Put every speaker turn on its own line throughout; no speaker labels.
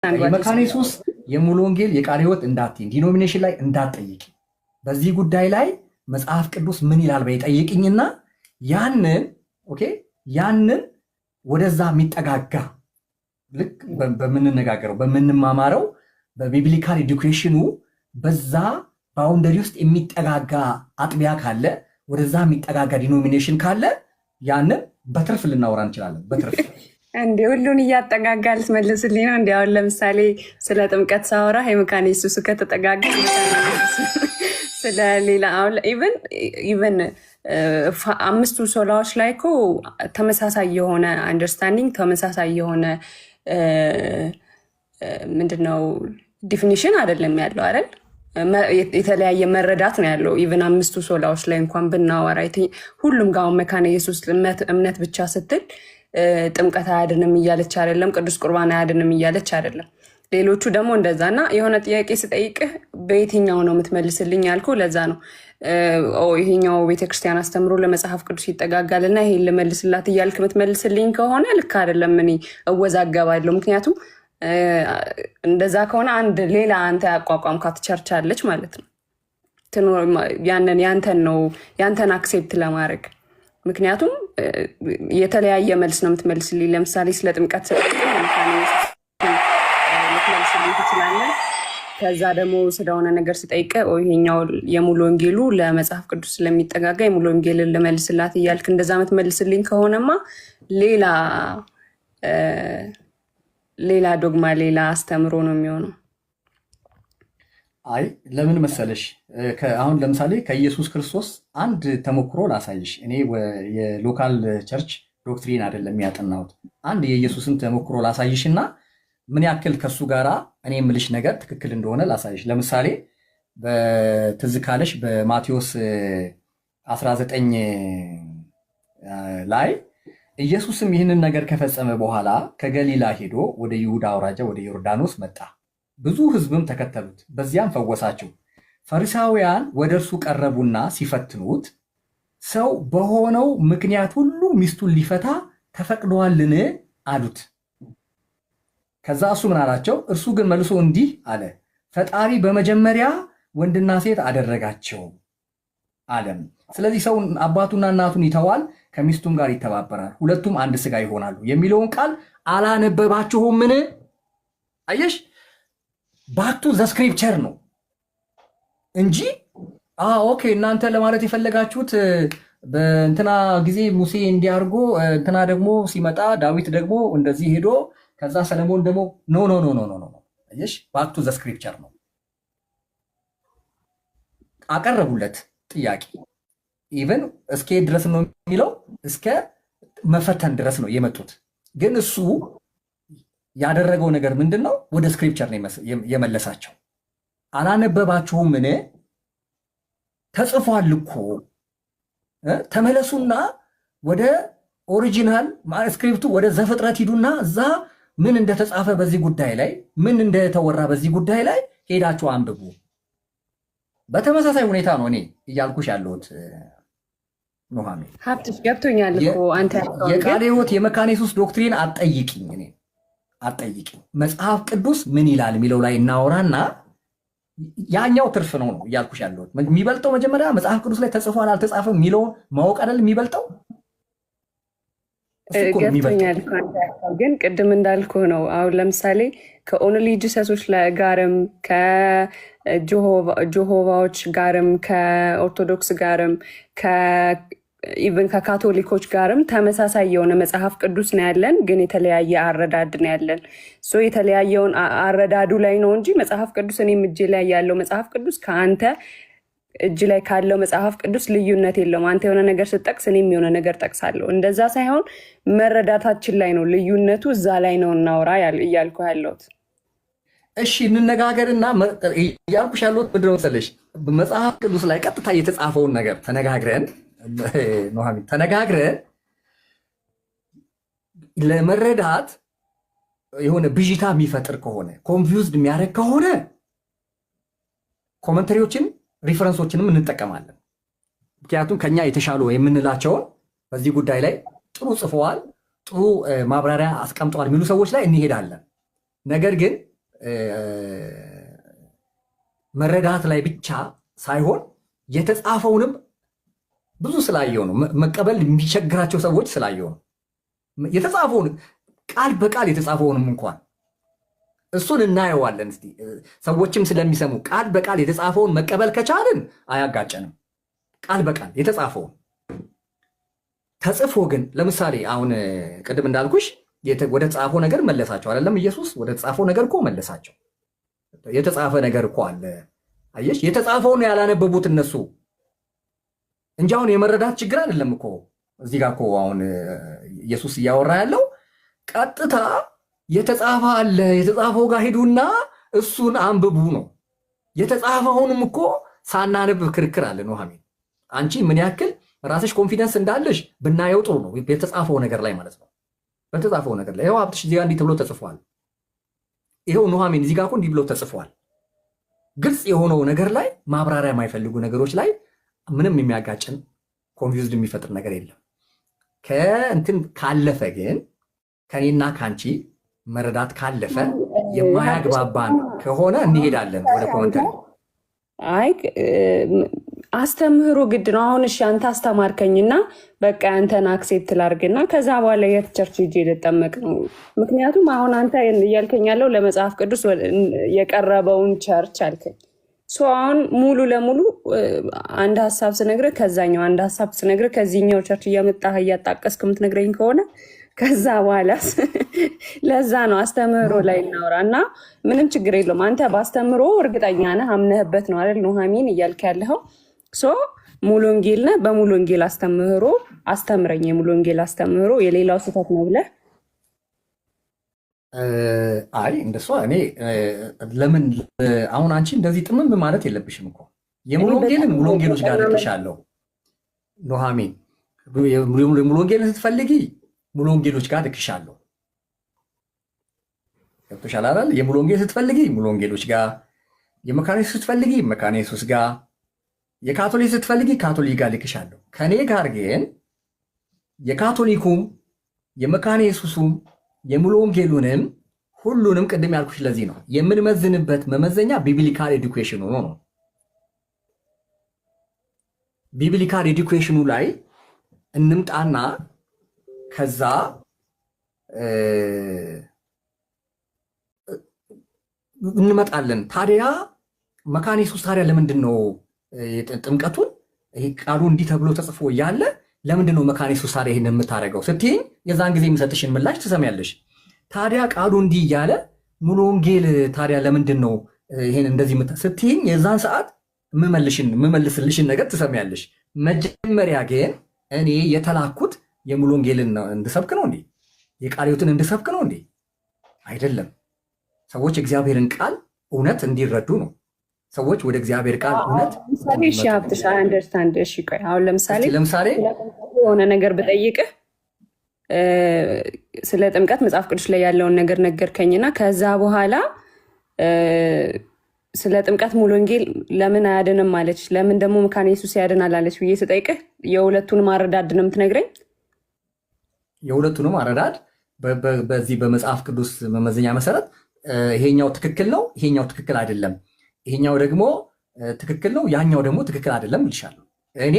የመካነ ኢየሱስ የሙሉ ወንጌል የቃለ ሕይወት እንዳትይ ዲኖሚኔሽን ላይ እንዳትጠይቂ። በዚህ ጉዳይ ላይ መጽሐፍ ቅዱስ ምን ይላል በይጠይቅኝና ያንን ወደዛ የሚጠጋጋ ልክ በምንነጋገረው በምንማማረው በቢብሊካል ኤዱኬሽኑ በዛ ባውንደሪ ውስጥ የሚጠጋጋ አጥቢያ ካለ ወደዛ የሚጠጋጋ ዲኖሚኔሽን ካለ ያንን በትርፍ ልናወራ እንችላለን። በትርፍ
እንዴ ሁሉን እያጠጋጋ ልትመልስልኝ ነው? እንዲ አሁን ለምሳሌ ስለ ጥምቀት ሳወራ የመካነ ኢየሱስ ከተጠጋጋ ስለሌላ አሁን ኢቨን አምስቱ ሶላዎች ላይ እኮ ተመሳሳይ የሆነ አንደርስታንዲንግ ተመሳሳይ የሆነ ምንድነው ዲፊኒሽን አይደለም ያለው አይደል? የተለያየ መረዳት ነው ያለው። ኢቨን አምስቱ ሶላዎች ላይ እንኳን ብናወራ ሁሉም ጋር መካነ ኢየሱስ እምነት ብቻ ስትል ጥምቀት አያድንም እያለች አይደለም፣ ቅዱስ ቁርባን አያድንም እያለች አይደለም። ሌሎቹ ደግሞ እንደዛ እና የሆነ ጥያቄ ስጠይቅህ በየትኛው ነው የምትመልስልኝ ያልኩ ለዛ ነው። ይሄኛው ቤተክርስቲያን አስተምሮ ለመጽሐፍ ቅዱስ ይጠጋጋልና ይሄን ልመልስላት እያልክ የምትመልስልኝ ከሆነ ልክ አይደለም፣ እኔ እወዛገባለሁ። ምክንያቱም እንደዛ ከሆነ አንድ ሌላ አንተ ያቋቋምካት ቸርች አለች ማለት ነው። ያንተን አክሴፕት ለማድረግ ምክንያቱም የተለያየ መልስ ነው የምትመልስልኝ። ለምሳሌ ስለ ጥምቀት ልትመልስልኝ ትችላለህ። ከዛ ደግሞ ስለሆነ ነገር ስጠይቀ ይሄኛው የሙሉ ወንጌሉ ለመጽሐፍ ቅዱስ ስለሚጠጋጋ የሙሉ ወንጌልን ልመልስላት እያልክ እንደዛ የምትመልስልኝ ከሆነማ ሌላ ዶግማ ሌላ አስተምሮ ነው የሚሆነው።
አይ ለምን መሰለሽ፣ አሁን ለምሳሌ ከኢየሱስ ክርስቶስ አንድ ተሞክሮ ላሳይሽ። እኔ የሎካል ቸርች ዶክትሪን አይደለም ያጠናሁት። አንድ የኢየሱስን ተሞክሮ ላሳይሽ እና ምን ያክል ከሱ ጋራ እኔ የምልሽ ነገር ትክክል እንደሆነ ላሳይሽ። ለምሳሌ በትዝ ካለሽ በማቴዎስ 19 ላይ ኢየሱስም ይህንን ነገር ከፈጸመ በኋላ ከገሊላ ሄዶ ወደ ይሁዳ አውራጃ ወደ ዮርዳኖስ መጣ። ብዙ ሕዝብም ተከተሉት፣ በዚያም ፈወሳቸው። ፈሪሳውያን ወደ እርሱ ቀረቡና ሲፈትኑት ሰው በሆነው ምክንያት ሁሉ ሚስቱን ሊፈታ ተፈቅዷልን አሉት። ከዛ እሱ ምን አላቸው? እርሱ ግን መልሶ እንዲህ አለ፣ ፈጣሪ በመጀመሪያ ወንድና ሴት አደረጋቸው አለም። ስለዚህ ሰው አባቱና እናቱን ይተዋል፣ ከሚስቱም ጋር ይተባበራል፣ ሁለቱም አንድ ስጋ ይሆናሉ የሚለውን ቃል አላነበባችሁምን? አየሽ፣ ባክቱ ዘስክሪፕቸር ነው እንጂ ኦኬ እናንተ ለማለት የፈለጋችሁት በእንትና ጊዜ ሙሴ እንዲያርጎ እንትና ደግሞ ሲመጣ ዳዊት ደግሞ እንደዚህ ሄዶ ከዛ ሰለሞን ደግሞ ኖ። አየሽ፣ ባክቱ ዘስክሪፕቸር ነው። አቀረቡለት ጥያቄ። ኢቨን እስከ ድረስ ነው የሚለው፣ እስከ መፈተን ድረስ ነው የመጡት። ግን እሱ ያደረገው ነገር ምንድን ነው? ወደ ስክሪፕቸር ነው የመለሳቸው። አላነበባችሁምን? ተጽፏል እኮ ተመለሱና ወደ ኦሪጂናል ስክሪፕቱ ወደ ዘፍጥረት ሂዱና እዛ ምን እንደተጻፈ በዚህ ጉዳይ ላይ ምን እንደተወራ በዚህ ጉዳይ ላይ ሄዳችሁ አንብቡ። በተመሳሳይ ሁኔታ ነው እኔ እያልኩሽ ያለሁት። ኑሃሜ
ሀብትሽ ገብቶኛል እኮ አንተ
የቃለ ሕይወት የመካነ ኢየሱስ ዶክትሪን አትጠይቂኝ፣ እኔ አትጠይቂኝ። መጽሐፍ ቅዱስ ምን ይላል የሚለው ላይ እናወራና ያኛው ትርፍ ነው እያልኩሽ ያለሁት። የሚበልጠው መጀመሪያ መጽሐፍ ቅዱስ ላይ ተጽፏል አልተጻፈም የሚለውን ማወቅ አይደል የሚበልጠው?
ገብቶኛል። ግን ቅድም እንዳልኩ ነው። አሁን ለምሳሌ ከኦንሊ ጂሰሶች ጋርም ከጆሆቫዎች ጋርም ከኦርቶዶክስ ጋርም ኢቨን ከካቶሊኮች ጋርም ተመሳሳይ የሆነ መጽሐፍ ቅዱስ ነው ያለን፣ ግን የተለያየ አረዳድ ነው ያለን። የተለያየውን አረዳዱ ላይ ነው እንጂ መጽሐፍ ቅዱስ እኔም እጄ ላይ ያለው መጽሐፍ ቅዱስ ከአንተ እጅ ላይ ካለው መጽሐፍ ቅዱስ ልዩነት የለውም። አንተ የሆነ ነገር ስጠቅስ እኔም የሆነ ነገር ጠቅሳለሁ። እንደዛ ሳይሆን መረዳታችን ላይ ነው ልዩነቱ፣ እዛ ላይ ነው እናውራ እያልኩ ያለሁት።
እሺ እንነጋገርና እያልኩሽ ያለሁት ምንድን ነው መሰለሽ፣ መጽሐፍ ቅዱስ ላይ ቀጥታ የተጻፈውን ነገር ተነጋግረን ለመረዳት የሆነ ብዥታ የሚፈጥር ከሆነ ኮንፊውዝድ የሚያደርግ ከሆነ ኮመንተሪዎችን ሪፈረንሶችንም እንጠቀማለን። ምክንያቱም ከኛ የተሻሉ የምንላቸውን በዚህ ጉዳይ ላይ ጥሩ ጽፈዋል፣ ጥሩ ማብራሪያ አስቀምጠዋል የሚሉ ሰዎች ላይ እንሄዳለን። ነገር ግን መረዳት ላይ ብቻ ሳይሆን የተጻፈውንም ብዙ ስላየው ነው። መቀበል የሚቸግራቸው ሰዎች ስላየው ነው። የተጻፈውን ቃል በቃል የተጻፈውንም እንኳን እሱን እናየዋለን። እስቲ ሰዎችም ስለሚሰሙ ቃል በቃል የተጻፈውን መቀበል ከቻልን አያጋጨንም። ቃል በቃል የተጻፈውን ተጽፎ ግን ለምሳሌ አሁን ቅድም እንዳልኩሽ ወደ ተጻፈው ነገር መለሳቸው አይደለም? ኢየሱስ ወደ ተጻፈው ነገር እኮ መለሳቸው። የተጻፈ ነገር እኮ አለ። አየሽ፣ የተጻፈውን ያላነበቡት እነሱ እንጂ አሁን የመረዳት ችግር አይደለም እኮ እዚህ ጋር እኮ አሁን ኢየሱስ እያወራ ያለው ቀጥታ የተጻፈ አለ፣ የተጻፈው ጋር ሂዱና እሱን አንብቡ ነው። የተጻፈውንም እኮ ሳናነብ ክርክር አለ። ኑሐሚን አንቺ ምን ያክል ራስሽ ኮንፊደንስ እንዳለሽ ብናየው ጥሩ ነው። የተጻፈው ነገር ላይ ማለት ነው። በተጻፈው ነገር ላይ ይኸው ሀብትሽ እዚህ ጋር እንዲህ ተብሎ ተጽፏል። ይኸው ኑሐሚን እዚህ ጋር እኮ እንዲህ ብሎ ተጽፏል። ግልጽ የሆነው ነገር ላይ ማብራሪያ የማይፈልጉ ነገሮች ላይ ምንም የሚያጋጭን ኮንፊውዝድ የሚፈጥር ነገር የለም። ከእንትን ካለፈ ግን ከኔና ከአንቺ መረዳት ካለፈ የማያግባባን ከሆነ እንሄዳለን ወደ ኮመንተሪ።
አይ አስተምህሮ ግድ ነው። አሁን እሺ አንተ አስተማርከኝና በቃ አንተን አክሴፕት ላርግና ከዛ በኋላ የት ቸርች ሄጄ ልጠመቅ ነው? ምክንያቱም አሁን አንተ እያልከኝ ያለው ለመጽሐፍ ቅዱስ የቀረበውን ቸርች አልከኝ። አሁን ሙሉ ለሙሉ አንድ ሀሳብ ስነግርህ ከዛኛው አንድ ሀሳብ ስነግርህ ከዚህኛው ቸርች እያመጣህ እያጣቀስክ የምትነግረኝ ከሆነ ከዛ በኋላ ለዛ ነው አስተምህሮ ላይ እናውራ እና ምንም ችግር የለውም። አንተ በአስተምህሮ እርግጠኛ ነህ አምነህበት ነው አይደል ኑሐሚን እያልክ ያለኸው? ሙሉ ወንጌል ነህ። በሙሉ ወንጌል አስተምህሮ አስተምረኝ። የሙሉ ወንጌል አስተምህሮ የሌላው ስህተት ነው ብለህ
አይ እንደሷ እኔ ለምን አሁን አንቺ እንደዚህ ጥምም ማለት የለብሽም እኮ የሙሉ ወንጌልን ሙሉ ወንጌሎች ጋር ልቅሻለሁ ኑሐሚን። ሙሉ ወንጌልን ስትፈልጊ ሙሉ ወንጌሎች ጋር ልክሻለሁ። ገብቶሻል አይደል? የሙሉ ወንጌል ስትፈልጊ ሙሉ ወንጌሎች ጋር፣ የመካነ ኢየሱስ ስትፈልጊ መካነ ኢየሱስ ጋር፣ የካቶሊክ ስትፈልጊ ካቶሊክ ጋር ልክሻለሁ። ከኔ ጋር ግን የካቶሊኩም የመካነ ኢየሱሱም የሙሉ ወንጌሉንም ሁሉንም ቅድም ያልኩሽ ለዚህ ነው የምንመዝንበት መመዘኛ ቢብሊካል ኤዱኬሽኑ ነው። ቢብሊካል ኤዱኬሽኑ ላይ እንምጣና ከዛ እንመጣለን። ታዲያ መካነ ኢየሱስ ታዲያ ለምንድን ነው ጥምቀቱን ይሄ ቃሉ እንዲህ ተብሎ ተጽፎ እያለ ለምንድን ነው መካነ ኢየሱስ ታዲያ ይሄን የምታደርገው ስትይኝ የዛን ጊዜ የምሰጥሽን ምላሽ ትሰሚያለሽ። ታዲያ ቃሉ እንዲህ እያለ ሙሉ ወንጌል ታዲያ ለምንድን ነው ይሄን እንደዚህ ስትይኝ የዛን ሰዓት የምመልስልሽን ነገር ትሰሚያለሽ። መጀመሪያ ግን እኔ የተላኩት የሙሉ ወንጌልን እንድሰብክ ነው እንዴ? የቃል ሕይወትን እንድሰብክ ነው እንዴ? አይደለም። ሰዎች እግዚአብሔርን ቃል እውነት እንዲረዱ ነው። ሰዎች ወደ እግዚአብሔር ቃል እውነት አሁን ለምሳሌ
የሆነ ነገር ብጠይቅህ ስለ ጥምቀት መጽሐፍ ቅዱስ ላይ ያለውን ነገር ነገርከኝና ከዛ በኋላ ስለ ጥምቀት ሙሉ ወንጌል ለምን አያድንም አለች፣ ለምን ደግሞ መካነ ኢየሱስ ያድናል አለች ብዬ ስጠይቅህ የሁለቱንም አረዳድ ነው የምትነግረኝ?
የሁለቱንም አረዳድ በዚህ በመጽሐፍ ቅዱስ መመዘኛ መሰረት ይሄኛው ትክክል ነው፣ ይሄኛው ትክክል አይደለም፣ ይሄኛው ደግሞ ትክክል ነው፣ ያኛው ደግሞ ትክክል አይደለም እልሻለሁ። እኔ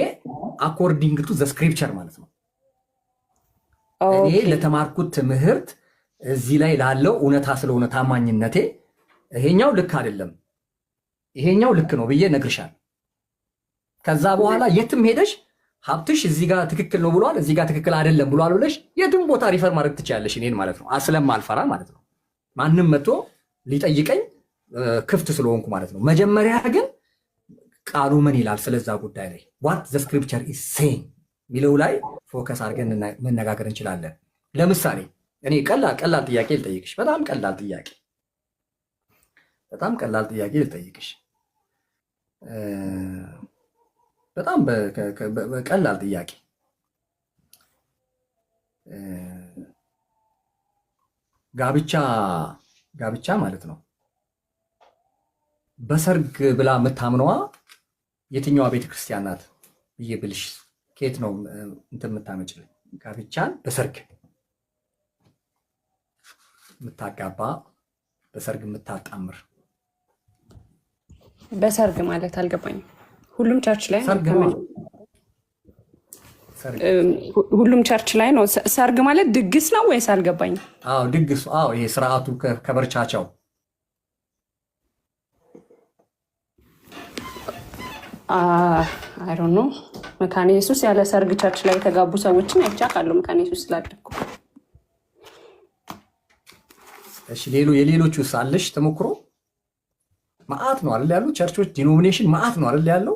አኮርዲንግ ቱ ዘ ስክሪፕቸር ማለት ነው። እኔ ለተማርኩት ትምህርት እዚህ ላይ ላለው እውነታ ስለሆነ ታማኝነቴ ይሄኛው ልክ አይደለም፣ ይሄኛው ልክ ነው ብዬ ነግርሻል። ከዛ በኋላ የትም ሄደሽ ሀብትሽ እዚህ ጋር ትክክል ነው ብሏል፣ እዚህ ጋር ትክክል አይደለም ብሏል ብለሽ የትም ቦታ ሪፈር ማድረግ ትችላለሽ እኔን ማለት ነው። ስለማልፈራ ማለት ነው። ማንም መጥቶ ሊጠይቀኝ ክፍት ስለሆንኩ ማለት ነው። መጀመሪያ ግን ቃሉ ምን ይላል ስለዛ ጉዳይ ላይ ዋት ዘ ስክሪፕቸር ኢዝ ሴይንግ ሚለው ላይ ፎከስ አድርገን መነጋገር እንችላለን። ለምሳሌ እኔ ቀላል ጥያቄ ልጠይቅሽ። በጣም ቀላል ጥያቄ ልጠይቅሽ። በጣም ቀላል ጥያቄ። ጋብቻ ማለት ነው በሰርግ ብላ የምታምነዋ የትኛዋ ቤተክርስቲያን ናት ብዬ ብልሽ ከየት ነው እንትን የምታመጭልኝ? ጋብቻን በሰርግ የምታጋባ በሰርግ የምታጣምር?
በሰርግ ማለት አልገባኝም። ሁሉም ቸርች ላይ
ሰርግ
ነው? ሁሉም ቸርች ላይ ነው ሰርግ ማለት? ድግስ ነው ወይስ? አልገባኝም።
አዎ ድግሱ። አዎ ይሄ ስርዓቱ ከበርቻቸው
አይ ዶንት ኖ። መካነ ኢየሱስ ያለ ሰርግ ቸርች ላይ የተጋቡ ሰዎችን አይቻካለሁ። መካነ ኢየሱስ ስላደኩ።
እሺ የሌሎቹ ሳለሽ ተሞክሮ ማአት ነው አይደል ያለው? ቸርቾች ዲኖሚኔሽን ማአት ነው አይደል ያለው?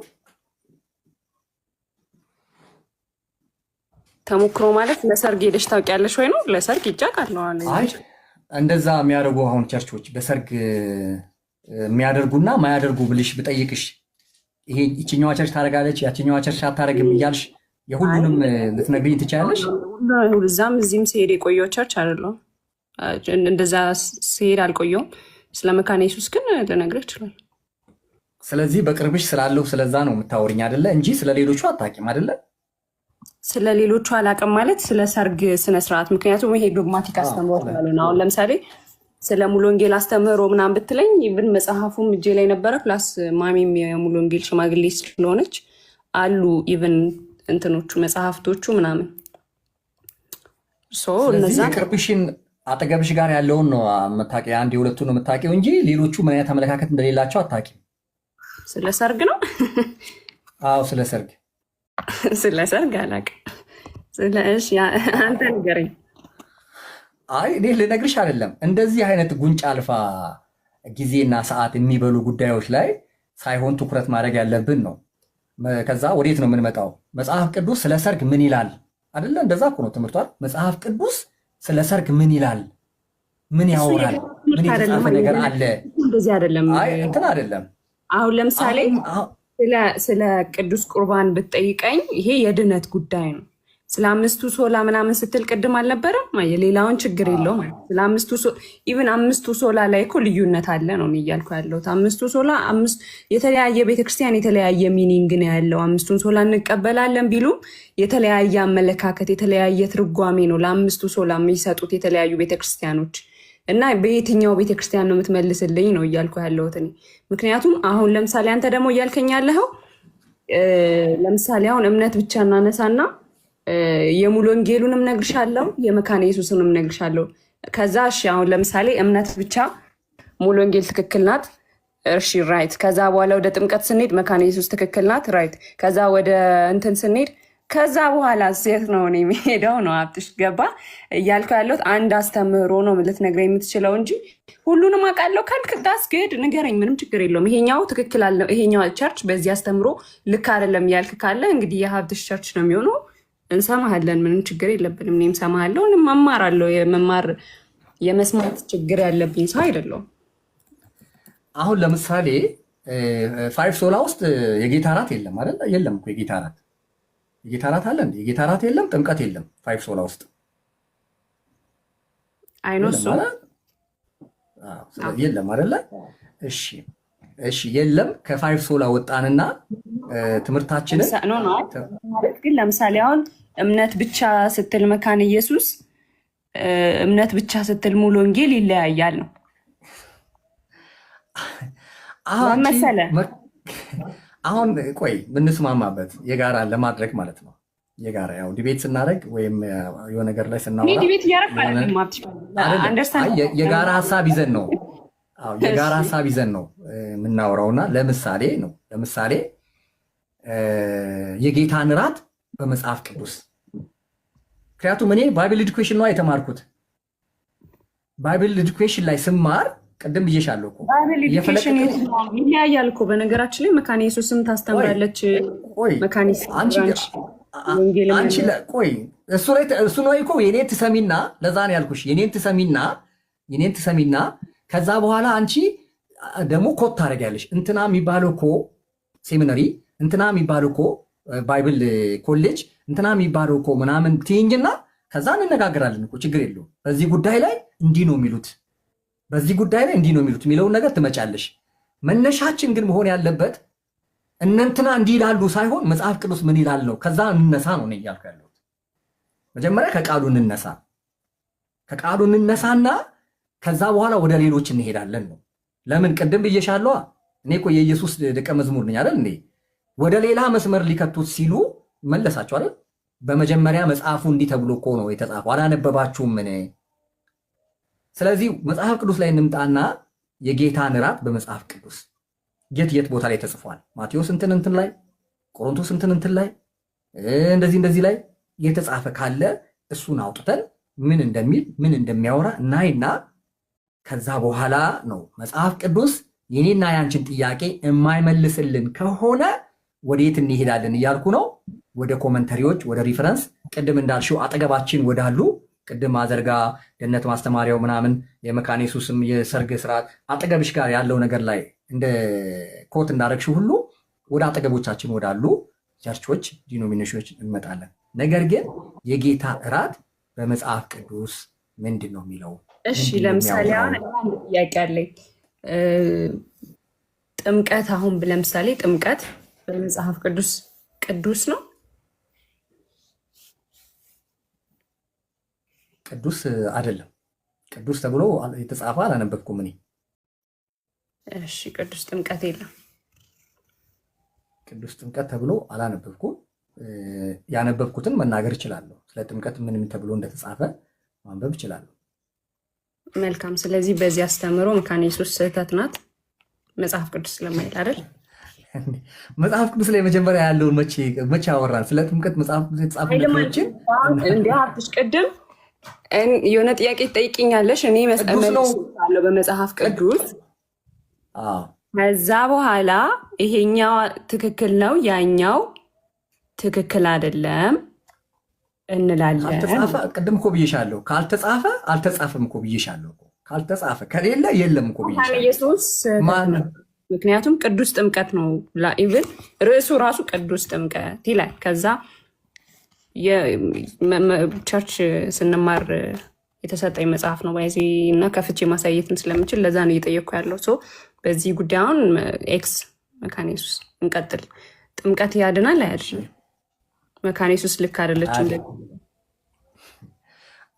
ተሞክሮ ማለት ለሰርግ ሄደሽ ታውቂያለሽ ወይ ነው? ለሰርግ ይጫቃለሁ አለ።
አይ እንደዛ የሚያደርጉ አሁን ቸርቾች በሰርግ የሚያደርጉና ማያደርጉ ብልሽ ብጠይቅሽ ይሄ ይችኛዋ ቸርች ታደርጋለች ያችኛዋ ቸርች አታደርግም እያልሽ የሁሉንም ልትነግሪኝ ትችላለሽ?
እዛም እዚህም ሲሄድ የቆየው ቸርች አይደለሁም። እንደዛ ሲሄድ አልቆየውም። ስለ መካነ ኢየሱስ ግን ልነግርህ ይችላል።
ስለዚህ በቅርብሽ ስላለው ስለዛ ነው የምታወሪኝ አይደለ? እንጂ ስለ ሌሎቹ አታውቂም አይደለ?
ስለ ሌሎቹ አላውቅም ማለት ስለ ሰርግ ስነስርዓት። ምክንያቱም ይሄ ዶግማቲክ አስተምሮ ነው። አሁን ለምሳሌ ስለ ሙሉ ወንጌል አስተምህሮ ምናምን ብትለኝ ኢቭን መጽሐፉም እጄ ላይ ነበረ። ፕላስ ማሚም የሙሉ ወንጌል ሽማግሌ ስለሆነች አሉ ኢቭን እንትኖቹ መጽሐፍቶቹ ምናምን።
ስለዚህ የቅርብሽን አጠገብሽ ጋር ያለውን ነው የምታውቂው፣ አንድ የሁለቱን ነው የምታውቂው እንጂ ሌሎቹ ምን አይነት አመለካከት እንደሌላቸው አታውቂም።
ስለ ሰርግ ነው?
አዎ ስለ ሰርግ።
ስለ ሰርግ አላውቅም። እሺ አንተ ንገረኝ።
አይ እኔ ልነግርሽ አይደለም። እንደዚህ አይነት ጉንጭ አልፋ ጊዜና ሰዓት የሚበሉ ጉዳዮች ላይ ሳይሆን ትኩረት ማድረግ ያለብን ነው። ከዛ ወዴት ነው የምንመጣው? መጽሐፍ ቅዱስ ስለ ሰርግ ምን ይላል አይደለ? እንደዛ እኮ ነው ትምህርቷል። መጽሐፍ ቅዱስ ስለ ሰርግ ምን ይላል? ምን ያወራል? ምን የተጻፈ ነገር አለ?
እንደዚህ አይደለም።
አይ እንትን አይደለም።
አሁን ለምሳሌ ስለ ቅዱስ ቁርባን ብትጠይቀኝ ይሄ የድነት ጉዳይ ነው። ስለ አምስቱ ሶላ ምናምን ስትል ቅድም አልነበረም? የሌላውን ችግር የለውም። ስለ አምስቱ ኢቭን አምስቱ ሶላ ላይ እኮ ልዩነት አለ ነው እያልኩ ያለሁት። አምስቱ ሶላ የተለያየ ቤተክርስቲያን የተለያየ ሚኒንግ ነው ያለው። አምስቱን ሶላ እንቀበላለን ቢሉ የተለያየ አመለካከት የተለያየ ትርጓሜ ነው ለአምስቱ ሶላ የሚሰጡት የተለያዩ ቤተክርስቲያኖች። እና በየትኛው ቤተክርስቲያን ነው የምትመልስልኝ ነው እያልኩ ያለሁት እኔ። ምክንያቱም አሁን ለምሳሌ አንተ ደግሞ እያልከኝ ያለኸው ለምሳሌ አሁን እምነት ብቻ እናነሳና የሙሉ ወንጌሉንም ነግርሻለሁ የመካነ ኢየሱስንም ነግርሻለሁ። ከዛ እሺ አሁን ለምሳሌ እምነት ብቻ ሙሉ ወንጌል ትክክል ናት፣ እሺ ራይት። ከዛ በኋላ ወደ ጥምቀት ስንሄድ መካነ ኢየሱስ ትክክል ናት፣ ራይት። ከዛ ወደ እንትን ስንሄድ ከዛ በኋላ ሴት ነው እኔ የሚሄደው ነው። ሀብትሽ ገባ እያልኩ ያለሁት አንድ አስተምህሮ ነው ልትነግረኝ የምትችለው እንጂ ሁሉንም አውቃለሁ ካልክ ዳስግድ ንገረኝ፣ ምንም ችግር የለውም። ይሄኛው ትክክል አለ፣ ይሄኛው ቸርች በዚህ አስተምህሮ ልክ አይደለም እያልክ ካለ እንግዲህ የሀብትሽ ቸርች ነው የሚሆነው። እንሰማሃለን፣ ምንም ችግር የለብንም። እኔም ሰማሃለሁ፣ እማራለሁ። የመስማት ችግር ያለብኝ ሰው አይደለሁም።
አሁን ለምሳሌ ፋይቭ ሶላ ውስጥ የጌታ እራት የለም አይደል? የለም እኮ የጌታ እራት። የጌታ እራት አለ እንዴ? የጌታ እራት የለም፣ ጥምቀት የለም ፋይቭ ሶላ ውስጥ
አይኖሱ
የለም አይደለ? እሺ የለም። ከፋይቭ ሶላ ወጣንና ትምህርታችንን
ግን ለምሳሌ አሁን እምነት ብቻ ስትል መካነ ኢየሱስ፣ እምነት ብቻ ስትል ሙሉ ወንጌል ይለያያል ነው መሰለህ።
አሁን ቆይ ምንስማማበት የጋራ ለማድረግ ማለት ነው። የጋራ ያው ዲቤት ስናደርግ ወይም የሆነ ነገር ላይ ስናወራ የጋራ ሀሳብ ይዘን ነው የጋራ ሀሳብ ይዘን ነው የምናወራውና ለምሳሌ የጌታን እራት በመጽሐፍ ቅዱስ። ምክንያቱም እኔ ባይብል ኤዱኬሽን ነው የተማርኩት። ባይብል ኤዱኬሽን ላይ ስማር ቅድም ብዬሻለሁ እኮ
ይለያያል እኮ በነገራችን ላይ መካነ ኢየሱስም ታስተምራለች።
ቆይ እሱ ነው እኮ የኔን ትሰሚና፣ ለዛ ነው ያልኩሽ የኔን ትሰሚና ከዛ በኋላ አንቺ ደግሞ ኮት ታደርጊያለሽ። እንትና የሚባለው እኮ ሴሚነሪ፣ እንትና የሚባለው እኮ ባይብል ኮሌጅ፣ እንትና የሚባለው እኮ ምናምን ትይኝና ከዛ እንነጋገራለን እኮ ችግር የለውም። በዚህ ጉዳይ ላይ እንዲህ ነው የሚሉት፣ በዚህ ጉዳይ ላይ እንዲህ ነው የሚሉት የሚለውን ነገር ትመጫለሽ። መነሻችን ግን መሆን ያለበት እነንትና እንዲህ ይላሉ ሳይሆን መጽሐፍ ቅዱስ ምን ይላል ነው። ከዛ እንነሳ ነው እያልኩ ያለሁት። መጀመሪያ ከቃሉ እንነሳና ከዛ በኋላ ወደ ሌሎች እንሄዳለን ነው። ለምን ቅድም ብዬሻለዋ። እኔ እኮ የኢየሱስ ደቀ መዝሙር ነኝ አይደል እንዴ? ወደ ሌላ መስመር ሊከቱት ሲሉ መለሳቸው አይደል? በመጀመሪያ መጽሐፉ እንዲህ ተብሎ እኮ ነው የተጻፈው፣ አላነበባችሁም ምን? ስለዚህ መጽሐፍ ቅዱስ ላይ እንምጣና የጌታን እራት በመጽሐፍ ቅዱስ የት ቦታ ላይ ተጽፏል? ማቴዎስ እንትን ላይ፣ ቆሮንቶስ እንትን ላይ፣ እንደዚህ ላይ የተጻፈ ካለ እሱን አውጥተን ምን እንደሚል ምን እንደሚያወራ እናይና ከዛ በኋላ ነው መጽሐፍ ቅዱስ የኔና ያንቺን ጥያቄ የማይመልስልን ከሆነ ወዴት እንሄዳለን እያልኩ ነው። ወደ ኮመንተሪዎች፣ ወደ ሪፈረንስ፣ ቅድም እንዳልሽው አጠገባችን ወዳሉ ቅድም አዘርጋ ገነት ማስተማሪያው ምናምን የመካነ ኢየሱስም የሰርግ ስርዓት አጠገብሽ ጋር ያለው ነገር ላይ እንደ ኮት እንዳረግሽው ሁሉ ወደ አጠገቦቻችን ወዳሉ ቸርቾች፣ ዲኖሚኔሽኖች እንመጣለን። ነገር ግን የጌታ እራት በመጽሐፍ ቅዱስ ምንድን ነው የሚለው?
እሺ ለምሳሌ አሁን አንድ ጥያቄ አለኝ። ጥምቀት አሁን ለምሳሌ ጥምቀት በመጽሐፍ ቅዱስ ቅዱስ ነው?
ቅዱስ አይደለም። ቅዱስ ተብሎ የተጻፈ አላነበብኩም እኔ።
እሺ ቅዱስ ጥምቀት የለም።
ቅዱስ ጥምቀት ተብሎ አላነበብኩም። ያነበብኩትን መናገር እችላለሁ። ስለ ጥምቀት ምን ተብሎ እንደተጻፈ ማንበብ እችላለሁ።
መልካም። ስለዚህ በዚህ አስተምሮ መካነ ኢየሱስ ስህተት ናት መጽሐፍ ቅዱስ ስለማይል አይደል?
መጽሐፍ ቅዱስ ላይ መጀመሪያ ያለውን መቼ አወራን? ስለ ጥምቀት መጽሐፍ ቅዱስ የተጻፉ ነገሮችን
እንዲህ አትሽ ቅድም የሆነ ጥያቄ ትጠይቅኛለሽ፣ እኔ መልሳለሁ በመጽሐፍ ቅዱስ። ከዛ በኋላ ይሄኛው ትክክል ነው ያኛው ትክክል አይደለም እንላለን።
ቅድም እኮ ብዬሻለሁ። ካልተጻፈ አልተጻፈም እኮ ብዬሻለሁ። ካልተጻፈ ከሌለ የለም እኮ ብዬሻለሁ።
ኢየሱስ ምክንያቱም ቅዱስ ጥምቀት ነው። ኢቭን ርዕሱ ራሱ ቅዱስ ጥምቀት ይላል። ከዛ ቸርች ስንማር የተሰጠኝ መጽሐፍ ነው ባይዜ እና ከፍቼ ማሳየትን ስለምችል ለዛ ነው እየጠየቅኩ ያለው። በዚህ ጉዳይ አሁን ኤክስ መካነ ኢየሱስ እንቀጥል። ጥምቀት ያድናል አያድንም? መካነ ኢየሱስ ልክ አይደለችም።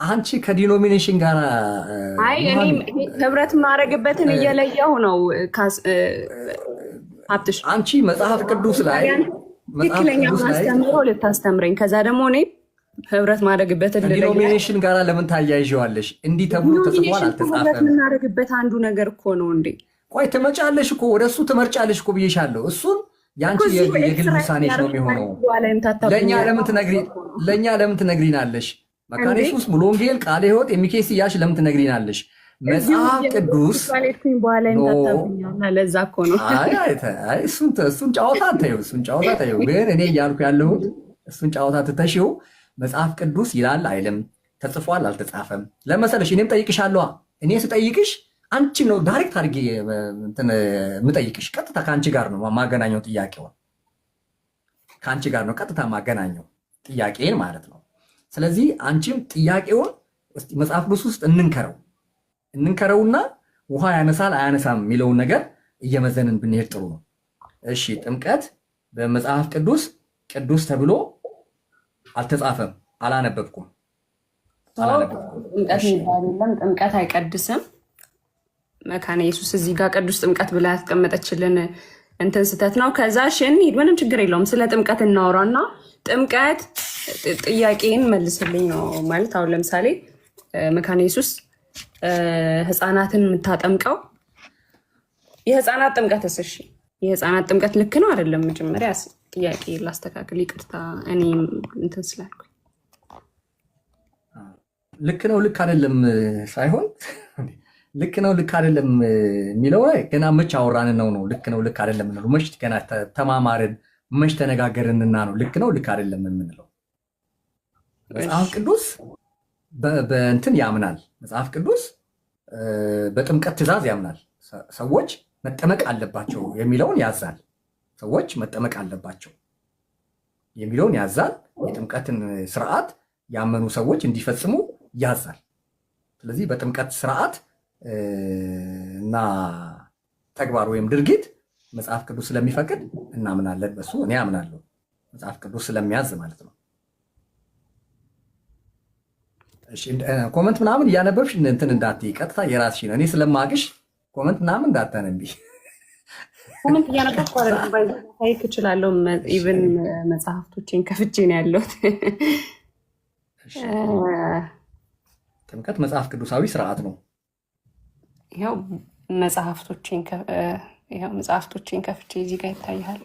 አንቺ ከዲኖሚኔሽን ጋር
እኔ ህብረት ማድረግበትን እየለየሁ ነው። ሀብትሽ
አንቺ መጽሐፍ ቅዱስ ላይ
ትክክለኛ ማስተምሮ ልታስተምረኝ፣ ከዛ ደግሞ እኔ ህብረት ማድረግበትን
ከዲኖሚኔሽን ጋር ለምን ታያይዣዋለሽ? እንዲህ ተብሎ ተጽፏል አልተጻፈም።
የምናደርግበት አንዱ ነገር እኮ ነው እንዴ።
ቆይ ትመጫለሽ እኮ ወደ እሱ ትመርጫለሽ እኮ ብዬሻለሁ። እሱን የአንቺ የግል ውሳኔሽ ነው የሚሆነው። ለእኛ ለምን ትነግሪናለሽ? መካነ ኢየሱስ፣ ሙሉ ወንጌል፣ ቃለ ሕይወት፣ የሚኬስ እያልሽ ለምን ትነግሪናለሽ? መጽሐፍ ቅዱስ
ለዛ እኮ ነው።
እሱን ጨዋታ ተይው፣ እሱን ጨዋታ ተይው። ግን እኔ እያልኩ ያለሁት እሱን ጨዋታ ትተሽው መጽሐፍ ቅዱስ ይላል አይልም፣ ተጽፏል አልተጻፈም ለመሰለሽ። እኔም ጠይቅሻለዋ። እኔ ስጠይቅሽ አንቺ ነው ዳይሬክት አድርጌ የምጠይቅሽ። ቀጥታ ከአንቺ ጋር ነው ማገናኘው ጥያቄውን፣ ከአንቺ ጋር ነው ቀጥታ ማገናኘው ጥያቄን ማለት ነው። ስለዚህ አንቺም ጥያቄውን መጽሐፍ ቅዱስ ውስጥ እንንከረውና ውሃ ያነሳል አያነሳም የሚለውን ነገር እየመዘንን ብንሄድ ጥሩ ነው። እሺ ጥምቀት በመጽሐፍ ቅዱስ ቅዱስ ተብሎ አልተጻፈም፣ አላነበብኩም።
ጥምቀት አይቀድስም። መካነ ኢየሱስ እዚህ ጋር ቅዱስ ጥምቀት ብላ ያስቀመጠችልን እንትን ስህተት ነው። ከዛ ሂድ፣ ምንም ችግር የለውም። ስለ ጥምቀት እናወራና ጥምቀት ጥያቄን መልስልኝ ነው ማለት። አሁን ለምሳሌ መካነ ኢየሱስ ህፃናትን የምታጠምቀው የህፃናት ጥምቀት እሺ፣ የህፃናት ጥምቀት ልክ ነው አይደለም? መጀመሪያ ጥያቄ ላስተካክል፣ ይቅርታ እኔ እንትን ስላልኩ።
ልክ ነው ልክ አይደለም ሳይሆን ልክ ነው ልክ አይደለም የሚለው ላይ ገና መች አወራን ነው። ልክ ነው ልክ አይደለም ነው መች ገና ተማማርን መች ተነጋገርንና ነው ልክ ነው ልክ አይደለም የምንለው። መጽሐፍ ቅዱስ በእንትን ያምናል። መጽሐፍ ቅዱስ በጥምቀት ትእዛዝ ያምናል። ሰዎች መጠመቅ አለባቸው የሚለውን ያዛል። ሰዎች መጠመቅ አለባቸው የሚለውን ያዛል። የጥምቀትን ስርዓት ያመኑ ሰዎች እንዲፈጽሙ ያዛል። ስለዚህ በጥምቀት ስርዓት እና ተግባር ወይም ድርጊት መጽሐፍ ቅዱስ ስለሚፈቅድ እናምናለን። በሱ እኔ አምናለሁ፣ መጽሐፍ ቅዱስ ስለሚያዝ ማለት ነው። እሺ ኮመንት ምናምን እያነበብሽ እንትን እንዳትዪ፣ ቀጥታ የራስሽ ነው። እኔ ስለማቅሽ ኮመንት ምናምን እንዳታነቢ።
ኮመንት እያነበብኩ ታይክ እችላለሁ። ኢቨን መጽሐፍቶችን ከፍቼ ነው ያለሁት።
ጥምቀት መጽሐፍ ቅዱሳዊ ስርዓት ነው።
ይኸው መጽሐፍቶችን ከፍቼ እዚህ ጋር ይታያል።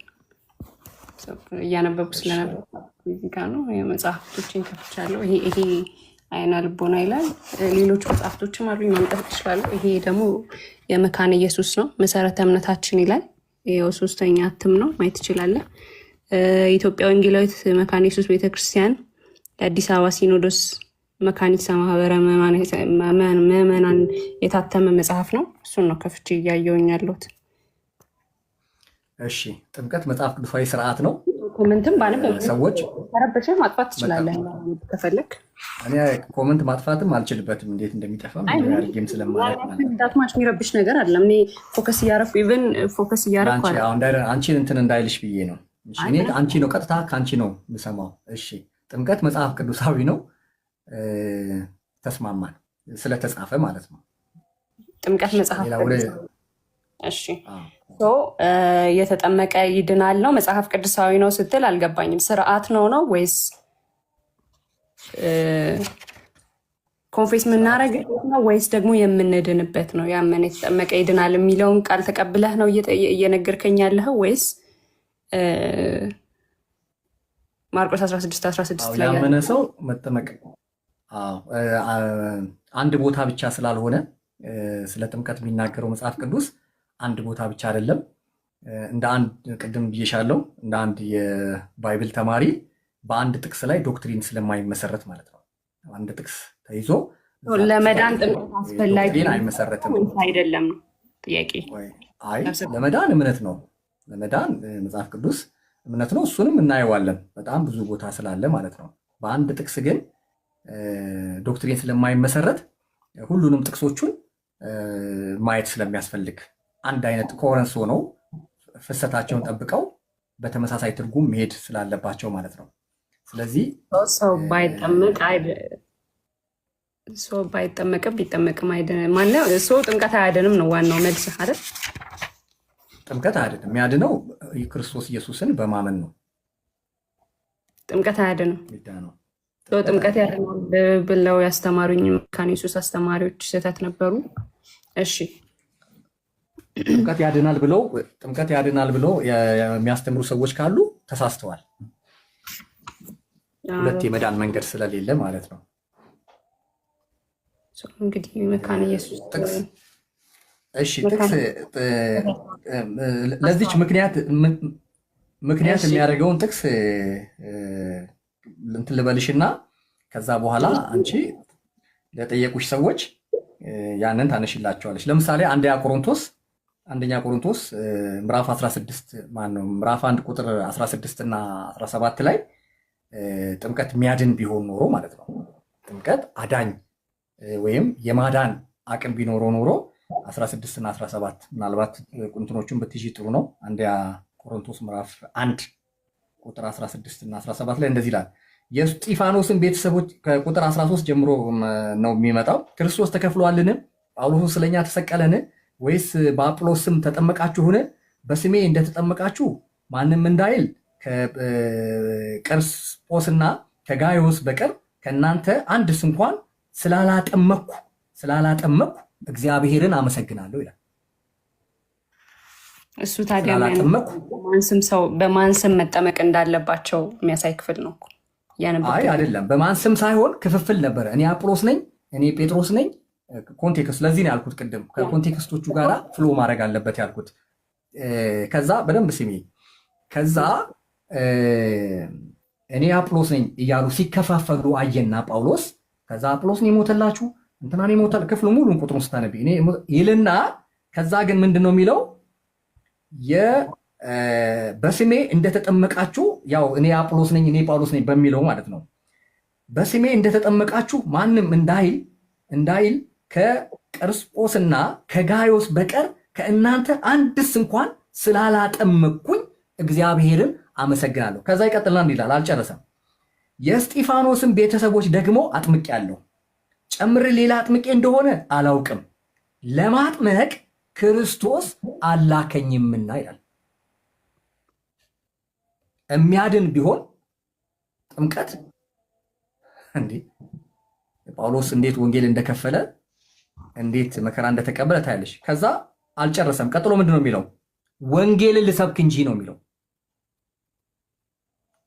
እያነበብኩ ስለነበረ እዚህ ጋር ነው። መጽሐፍቶችን ከፍቻለሁ። ይሄ አይነ ልቦና ይላል። ሌሎች መጽሐፍቶችም አሉኝ ማምጣት እችላለሁ። ይሄ ደግሞ የመካነ ኢየሱስ ነው፣ መሰረተ እምነታችን ይላል። ይኸው 3ኛ እትም ነው፣ ማየት ትችላለህ። ኢትዮጵያ ወንጌላዊት መካነ ኢየሱስ ቤተክርስቲያን የአዲስ አበባ ሲኖዶስ መካኒሳ ማህበረ ምዕመናን የታተመ መጽሐፍ ነው። እሱን ነው ከፍቼ እያየሁኝ ያለሁት።
እሺ ጥምቀት መጽሐፍ ቅዱሳዊ ስርዓት ነው።
ኮመንትም
ሰዎች
ተረበሸ ማጥፋት ትችላለህ ከፈለግ።
እኔ ኮመንት ማጥፋትም አልችልበትም፣ እንዴት እንደሚጠፋም አድርጌም ስለማለት
ዳትማች የሚረብሽ ነገር አይደለም። እኔ ፎከስ እያረኩ ኢቨን ፎከስ እያረኩ
አንቺን እንትን እንዳይልሽ ብዬ ነው። እኔ አንቺ ነው ቀጥታ ከአንቺ ነው የምሰማው። እሺ ጥምቀት መጽሐፍ ቅዱሳዊ ነው፣ ተስማማን፣ ስለተጻፈ ማለት ነው።
ጥምቀት መጽሐፍ እሺ የተጠመቀ ይድናል ነው። መጽሐፍ ቅዱሳዊ ነው ስትል አልገባኝም። ስርዓት ነው ወይስ ኮንፌስ የምናደርግበት ነው ወይስ ደግሞ የምንድንበት ነው? ያመነ የተጠመቀ ይድናል የሚለውን ቃል ተቀብለህ ነው እየነገርከኝ ያለኸው ወይስ ማርቆስ 16:16 ላይ
ያመነ ሰው መጠመቅ አንድ ቦታ ብቻ ስላልሆነ ስለ ጥምቀት የሚናገረው መጽሐፍ ቅዱስ አንድ ቦታ ብቻ አይደለም። እንደ አንድ ቅድም ብዬሻለሁ፣ እንደ አንድ የባይብል ተማሪ በአንድ ጥቅስ ላይ ዶክትሪን ስለማይመሰረት ማለት ነው። አንድ ጥቅስ ተይዞ
ለመዳን ጥምቀት አስፈላጊ
አይመሰረትም
አይደለም ነው ጥያቄ።
አይ ለመዳን እምነት ነው። ለመዳን መጽሐፍ ቅዱስ እምነት ነው። እሱንም እናየዋለን በጣም ብዙ ቦታ ስላለ ማለት ነው። በአንድ ጥቅስ ግን ዶክትሪን ስለማይመሰረት ሁሉንም ጥቅሶቹን ማየት ስለሚያስፈልግ አንድ አይነት ኮረንስ ሆነው ፍሰታቸውን ጠብቀው በተመሳሳይ ትርጉም መሄድ ስላለባቸው ማለት ነው። ስለዚህ
ሰው ባይጠመቅም ቢጠመቅም አይደለም ማነው ሰው ጥምቀት አያድንም ነው ዋናው መልስ አይደል?
ጥምቀት አያድንም። የሚያድነው ክርስቶስ ኢየሱስን በማመን ነው።
ጥምቀት አያድንም
ነው።
ጥምቀት ያድናል ብለው ያስተማሩኝ መካነ ኢየሱስ አስተማሪዎች ስህተት ነበሩ። እሺ
ጥምቀት ያድናል ብለው የሚያስተምሩ ሰዎች ካሉ ተሳስተዋል። ሁለት የመዳን መንገድ ስለሌለ ማለት ነው።
እንግዲህ መካነ ኢየሱስ
እሺ ጥቅስ ለዚች ምክንያት የሚያደርገውን ጥቅስ እንትን ልበልሽና ከዛ በኋላ አንቺ ለጠየቁሽ ሰዎች ያንን ታነሽላቸዋለች። ለምሳሌ አንደኛ ቆሮንቶስ ምዕራፍ 16 ማነው ምዕራፍ 1 ቁጥር 16 እና 17 ላይ ጥምቀት የሚያድን ቢሆን ኖሮ ማለት ነው፣ ጥምቀት አዳኝ ወይም የማዳን አቅም ቢኖረው ኖሮ 16 እና 17 ምናልባት ቁንትኖቹን ብትይዢ ጥሩ ነው። አንደኛ ቆሮንቶስ ምዕራፍ 1 ቁጥር 16 እና 17 ላይ እንደዚህ ይላል። የእስጢፋኖስን ቤተሰቦች ከቁጥር 13 ጀምሮ ነው የሚመጣው። ክርስቶስ ተከፍሏልን? ጳውሎስ ስለኛ ተሰቀለን? ወይስ በአጵሎስ ስም ተጠመቃችሁን? በስሜ እንደተጠመቃችሁ ማንም እንዳይል ከቀርስጶስና ከጋዮስ በቀር ከእናንተ አንድስ እንኳን ስላላጠመኩ እግዚአብሔርን አመሰግናለሁ ይላል።
እሱ ታዲያ በማን ስም መጠመቅ እንዳለባቸው የሚያሳይ ክፍል ነው።
አይ አይደለም፣ በማን ስም ሳይሆን ክፍፍል ነበረ። እኔ አጵሎስ ነኝ፣ እኔ ጴጥሮስ ነኝ። ኮንቴክስት ለዚህ ነው ያልኩት ቅድም፣ ከኮንቴክስቶቹ ጋር ፍሎ ማድረግ አለበት ያልኩት። ከዛ በደንብ ስሜ ከዛ እኔ አጵሎስ ነኝ እያሉ ሲከፋፈሉ አየና ጳውሎስ ከዛ አጵሎስን የሞተላችሁ እንትናን የሞተል ክፍሉ ሙሉን ቁጥሩን ስታነቢ እኔ ይልና ከዛ ግን ምንድን ነው የሚለው በስሜ እንደተጠመቃችሁ፣ ያው እኔ አጵሎስ ነኝ እኔ ጳውሎስ ነኝ በሚለው ማለት ነው። በስሜ እንደተጠመቃችሁ ማንም እንዳይል ከቀርስጶስና ከጋዮስ በቀር ከእናንተ አንድስ እንኳን ስላላጠመቅኩኝ እግዚአብሔርን አመሰግናለሁ። ከዛ ይቀጥልና ይላል፣ አልጨረሰም። የእስጢፋኖስን ቤተሰቦች ደግሞ አጥምቄያለሁ። ጨምሬ ሌላ አጥምቄ እንደሆነ አላውቅም፣ ለማጥመቅ ክርስቶስ አላከኝምና ይላል። የሚያድን ቢሆን ጥምቀት እንዴ ጳውሎስ እንዴት ወንጌል እንደከፈለ እንዴት መከራ እንደተቀበለ ታያለሽ። ከዛ አልጨረሰም። ቀጥሎ ምንድን ነው የሚለው? ወንጌልን ልሰብክ እንጂ ነው የሚለው።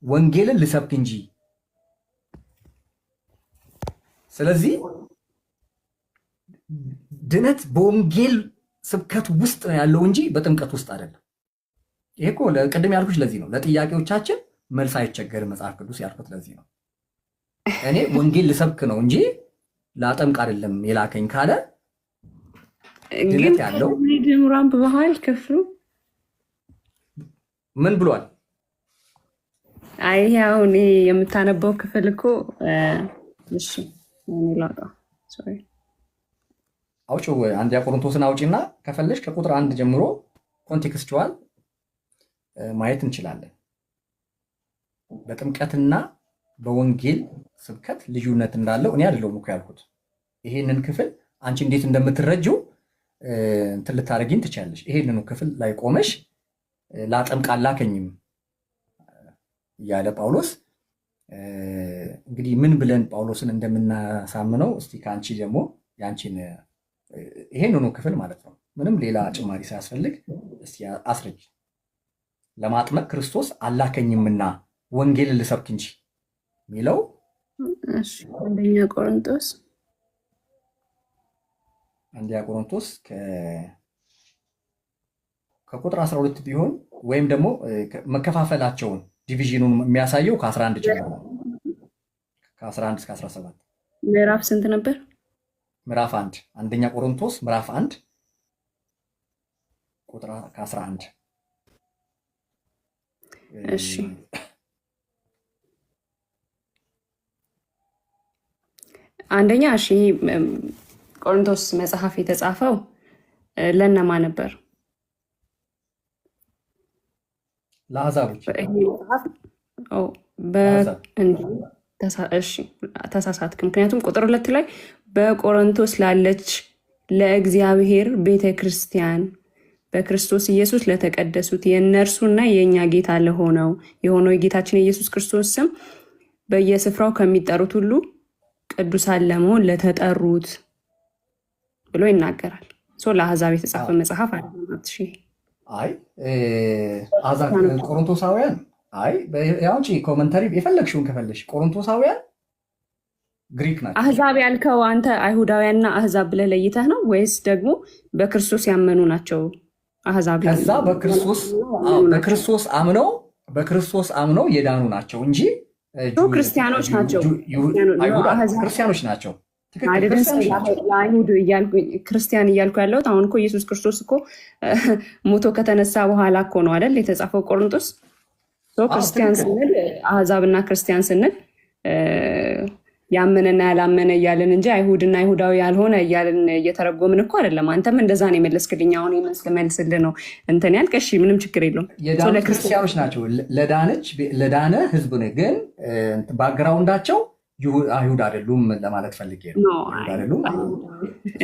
ወንጌልን ልሰብክ እንጂ። ስለዚህ ድነት በወንጌል ስብከት ውስጥ ነው ያለው እንጂ በጥምቀት ውስጥ አይደለም። ይሄ እኮ ቅድም ያልኩሽ ለዚህ ነው። ለጥያቄዎቻችን መልስ አይቸገርም መጽሐፍ ቅዱስ ያልኩት ለዚህ ነው። እኔ ወንጌል ልሰብክ ነው እንጂ ላጠምቅ አይደለም የላከኝ ካለ ድነት ያለው
ድምራን በባህል ክፍሉ
ምን ብሏል?
አይ አሁን የምታነበው ክፍል እኮ እሺ
አውጪው አንደኛ ቆሮንቶስን አውጪና ከፈለሽ ከቁጥር 1 ጀምሮ ኮንቴክስቹዋል ማየት እንችላለን። በጥምቀትና በወንጌል ስብከት ልዩነት እንዳለው እኔ አይደለሁም እኮ ያልኩት። ይሄንን ክፍል አንቺ እንዴት እንደምትረጂው እንትን ልታረጊኝ ትችያለሽ። ይሄንን ክፍል ላይ ቆመሽ ላጠምቅ አላከኝም እያለ ጳውሎስ እንግዲህ ምን ብለን ጳውሎስን እንደምናሳምነው እስቲ ከአንቺ ደግሞ ያንቺን ይሄንኑ ክፍል ማለት ነው ምንም ሌላ ጭማሪ ሳያስፈልግ እስቲ አስረጅ። ለማጥመቅ ክርስቶስ አላከኝምና ወንጌል ልሰብክ እንጂ የሚለው
አንደኛ
ቆሮንቶስ ከቁጥር 12 ቢሆን ወይም ደግሞ መከፋፈላቸውን ዲቪዥኑን የሚያሳየው ከ11 ጀምሮ ከ11 እስከ 17
ምዕራፍ ስንት ነበር?
ምዕራፍ 1 አንደኛ ቆሮንቶስ ምዕራፍ 1 ቁጥር ከ11
እሺ አንደኛ እሺ ቆሮንቶስ መጽሐፍ የተጻፈው ለነማ ነበር?
ለአሕዛቦች።
ተሳሳትክ። ምክንያቱም ቁጥር 2 ላይ በቆሮንቶስ ላለች ለእግዚአብሔር ቤተ ክርስቲያን በክርስቶስ ኢየሱስ ለተቀደሱት የእነርሱና የእኛ ጌታ ለሆነው የሆነው የጌታችን የኢየሱስ ክርስቶስ ስም በየስፍራው ከሚጠሩት ሁሉ ቅዱሳን ለመሆን ለተጠሩት ብሎ ይናገራል። ለአሕዛብ የተጻፈ መጽሐፍ አይደለም።
አይ ቆሮንቶሳውያን ያውጪ ኮመንታሪ የፈለግሽውን ከፈለሽ ቆሮንቶሳውያን ግሪክ ናቸው።
አሕዛብ ያልከው አንተ አይሁዳውያንና አሕዛብ ብለህ ለይተህ ነው ወይስ ደግሞ በክርስቶስ ያመኑ ናቸው? አሕዛብ
ከዛ በክርስቶስ አምነው የዳኑ ናቸው እንጂ
ክርስቲያኖች ናቸው።
ክርስቲያኖች ናቸው።
ለአይሁድ ክርስቲያን እያልኩ ያለሁት አሁን እኮ ኢየሱስ ክርስቶስ እኮ ሞቶ ከተነሳ በኋላ እኮ ነው አይደል የተጻፈው ቆሮንቶስ። ክርስቲያን ስንል አሕዛብና ክርስቲያን ስንል ያመነና ያላመነ እያልን እንጂ አይሁድና አይሁዳዊ ያልሆነ እያልን እየተረጎምን እኮ አይደለም። አንተም እንደዛ ነው የመለስክልኝ። አሁን መልስልህ ነው እንትን ያልክ። እሺ ምንም ችግር የለውም።
የዳኑ ክርስቲያኖች ናቸው። ለዳነ ህዝብ ነው። ግን ባክግራውንዳቸው አይሁድ አይደሉም ለማለት ፈልጌ ነው።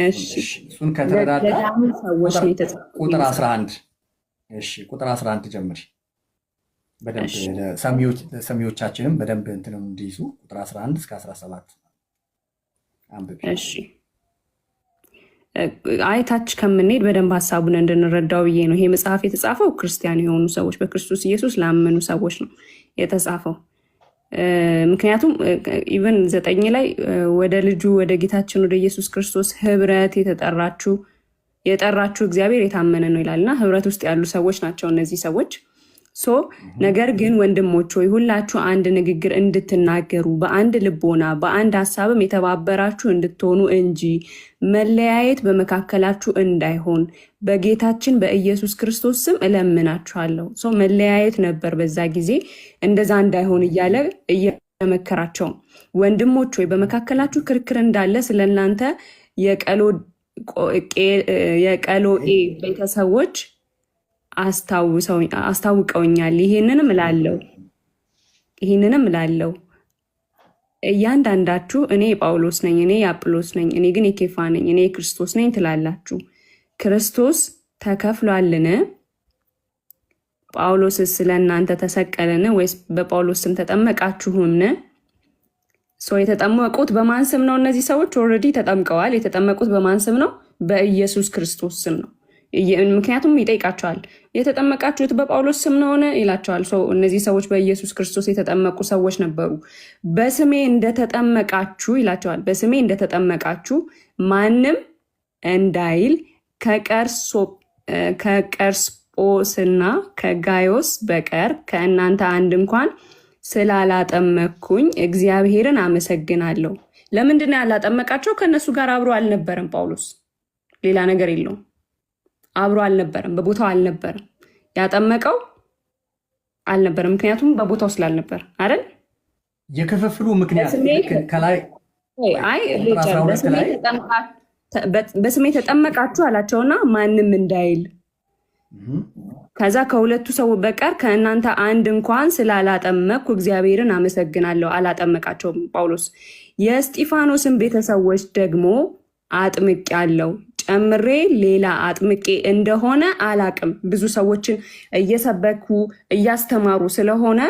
እሱን ከተረዳዳ ቁጥር 11 ቁጥር 11 ጀምሪ በደንብ ሰሚዎቻችንም በደንብ እንትን እንዲይዙ ቁጥር 11 እስከ 17 አንብቢ።
እሺ አይታች ከምንሄድ በደንብ ሀሳቡን እንድንረዳው ብዬ ነው። ይሄ መጽሐፍ የተጻፈው ክርስቲያን የሆኑ ሰዎች በክርስቶስ ኢየሱስ ላመኑ ሰዎች ነው የተጻፈው። ምክንያቱም ኢቨን 9 ላይ ወደ ልጁ ወደ ጌታችን ወደ ኢየሱስ ክርስቶስ ህብረት የጠራችሁ እግዚአብሔር የታመነ ነው ይላልና ህብረት ውስጥ ያሉ ሰዎች ናቸው እነዚህ ሰዎች። ነገር ግን ወንድሞች ሆይ ሁላችሁ አንድ ንግግር እንድትናገሩ በአንድ ልቦና በአንድ ሀሳብም የተባበራችሁ እንድትሆኑ እንጂ መለያየት በመካከላችሁ እንዳይሆን በጌታችን በኢየሱስ ክርስቶስ ስም እለምናችኋለሁ። መለያየት ነበር በዛ ጊዜ፣ እንደዛ እንዳይሆን እያለ እየመከራቸው፣ ወንድሞች ሆይ በመካከላችሁ ክርክር እንዳለ ስለእናንተ የቀሎኤ ቤተሰቦች አስታውቀውኛል። ይህንንም እላለሁ እያንዳንዳችሁ እኔ የጳውሎስ ነኝ፣ እኔ የአጵሎስ ነኝ፣ እኔ ግን የኬፋ ነኝ፣ እኔ የክርስቶስ ነኝ ትላላችሁ። ክርስቶስ ተከፍሏልን? ጳውሎስስ ስለ እናንተ ተሰቀለን? ወይስ በጳውሎስ ስም ተጠመቃችሁምን? ሰው የተጠመቁት በማን ስም ነው? እነዚህ ሰዎች ኦልሬዲ ተጠምቀዋል። የተጠመቁት በማን ስም ነው? በኢየሱስ ክርስቶስ ስም ነው። ምክንያቱም ይጠይቃቸዋል። የተጠመቃችሁት በጳውሎስ ስም ነውን ይላቸዋል። እነዚህ ሰዎች በኢየሱስ ክርስቶስ የተጠመቁ ሰዎች ነበሩ። በስሜ እንደተጠመቃችሁ ይላቸዋል። በስሜ እንደተጠመቃችሁ ማንም እንዳይል ከቀርስጶስና ከጋዮስ በቀር ከእናንተ አንድ እንኳን ስላላጠመኩኝ እግዚአብሔርን አመሰግናለሁ። ለምንድን ነው ያላጠመቃቸው? ከእነሱ ጋር አብሮ አልነበረም ጳውሎስ። ሌላ ነገር የለውም። አብሮ አልነበረም፣ በቦታው አልነበረም። ያጠመቀው አልነበረም፣ ምክንያቱም በቦታው ስላልነበር አይደል?
የክፍፍሉ ምክንያት ከላይ
በስሜ ተጠመቃችሁ አላቸውና ማንም እንዳይል ከዛ ከሁለቱ ሰው በቀር ከእናንተ አንድ እንኳን ስላላጠመቅኩ እግዚአብሔርን አመሰግናለሁ። አላጠመቃቸውም ጳውሎስ። የእስጢፋኖስን ቤተሰቦች ደግሞ አጥምቄአለሁ፣ ጨምሬ ሌላ አጥምቄ እንደሆነ አላቅም። ብዙ ሰዎችን እየሰበኩ እያስተማሩ ስለሆነ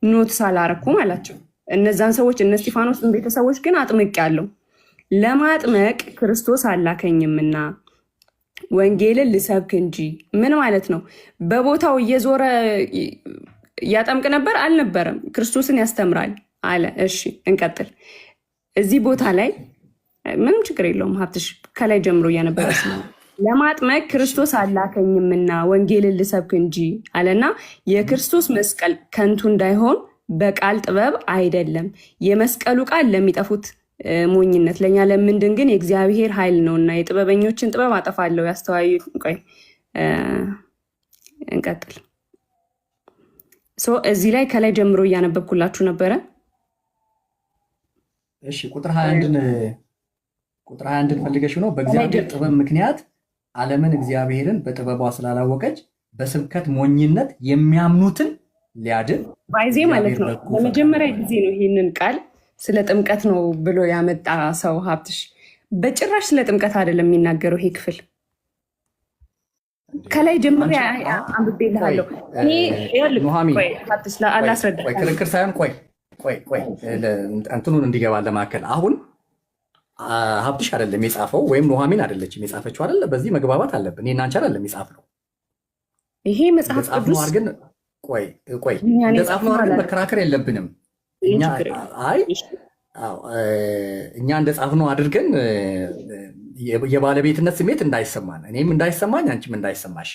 ኖት ሳላረኩም አላቸው። እነዛን ሰዎች እነ እስጢፋኖስን ቤተሰቦች ግን አጥምቄአለሁ፣ ለማጥመቅ ክርስቶስ አላከኝምና ወንጌልን ልሰብክ እንጂ። ምን ማለት ነው? በቦታው እየዞረ ያጠምቅ ነበር? አልነበረም። ክርስቶስን ያስተምራል አለ። እሺ እንቀጥል። እዚህ ቦታ ላይ ምንም ችግር የለውም ሀብትሽ፣ ከላይ ጀምሮ እያነበረ ለማጥመቅ ክርስቶስ አላከኝምና ወንጌልን ልሰብክ እንጂ አለና የክርስቶስ መስቀል ከንቱ እንዳይሆን በቃል ጥበብ አይደለም። የመስቀሉ ቃል ለሚጠፉት ሞኝነት፣ ለእኛ ለምንድን ግን የእግዚአብሔር ኃይል ነውና። የጥበበኞችን ጥበብ አጠፋለሁ፣ ያስተዋዩ። ቆይ እንቀጥል። እዚህ ላይ ከላይ ጀምሮ እያነበብኩላችሁ ነበረ።
እሺ ቁጥር 21ን ፈልገሽ ነው። በእግዚአብሔር ጥበብ ምክንያት ዓለምን እግዚአብሔርን በጥበቧ ስላላወቀች በስብከት ሞኝነት የሚያምኑትን ሊያድን
ባይዜ ማለት ነው። ለመጀመሪያ ጊዜ ነው ይህንን ቃል ስለ ጥምቀት ነው ብሎ ያመጣ ሰው ሀብትሽ። በጭራሽ ስለ ጥምቀት አይደለም የሚናገረው ይሄ ክፍል። ከላይ ጀምሬ አንብቤልሃለሁ።
ክርክር ሳይሆን ቆይ እንትኑን እንዲገባ ለማከል አሁን ሀብትሽ አይደለም የጻፈው ወይም ኑሐሚን አይደለችም የጻፈችው አይደለ? በዚህ መግባባት አለብን። እኔና አንቺ አይደለም የጻፍነው።
ይሄ መጽሐፍ ቅዱስ
አድርገን እንደጻፍነው አድርገን መከራከር የለብንም። እኛ እንደጻፍነው አድርገን የባለቤትነት ስሜት እንዳይሰማን፣ እኔም እንዳይሰማኝ፣ አንቺም እንዳይሰማሽ።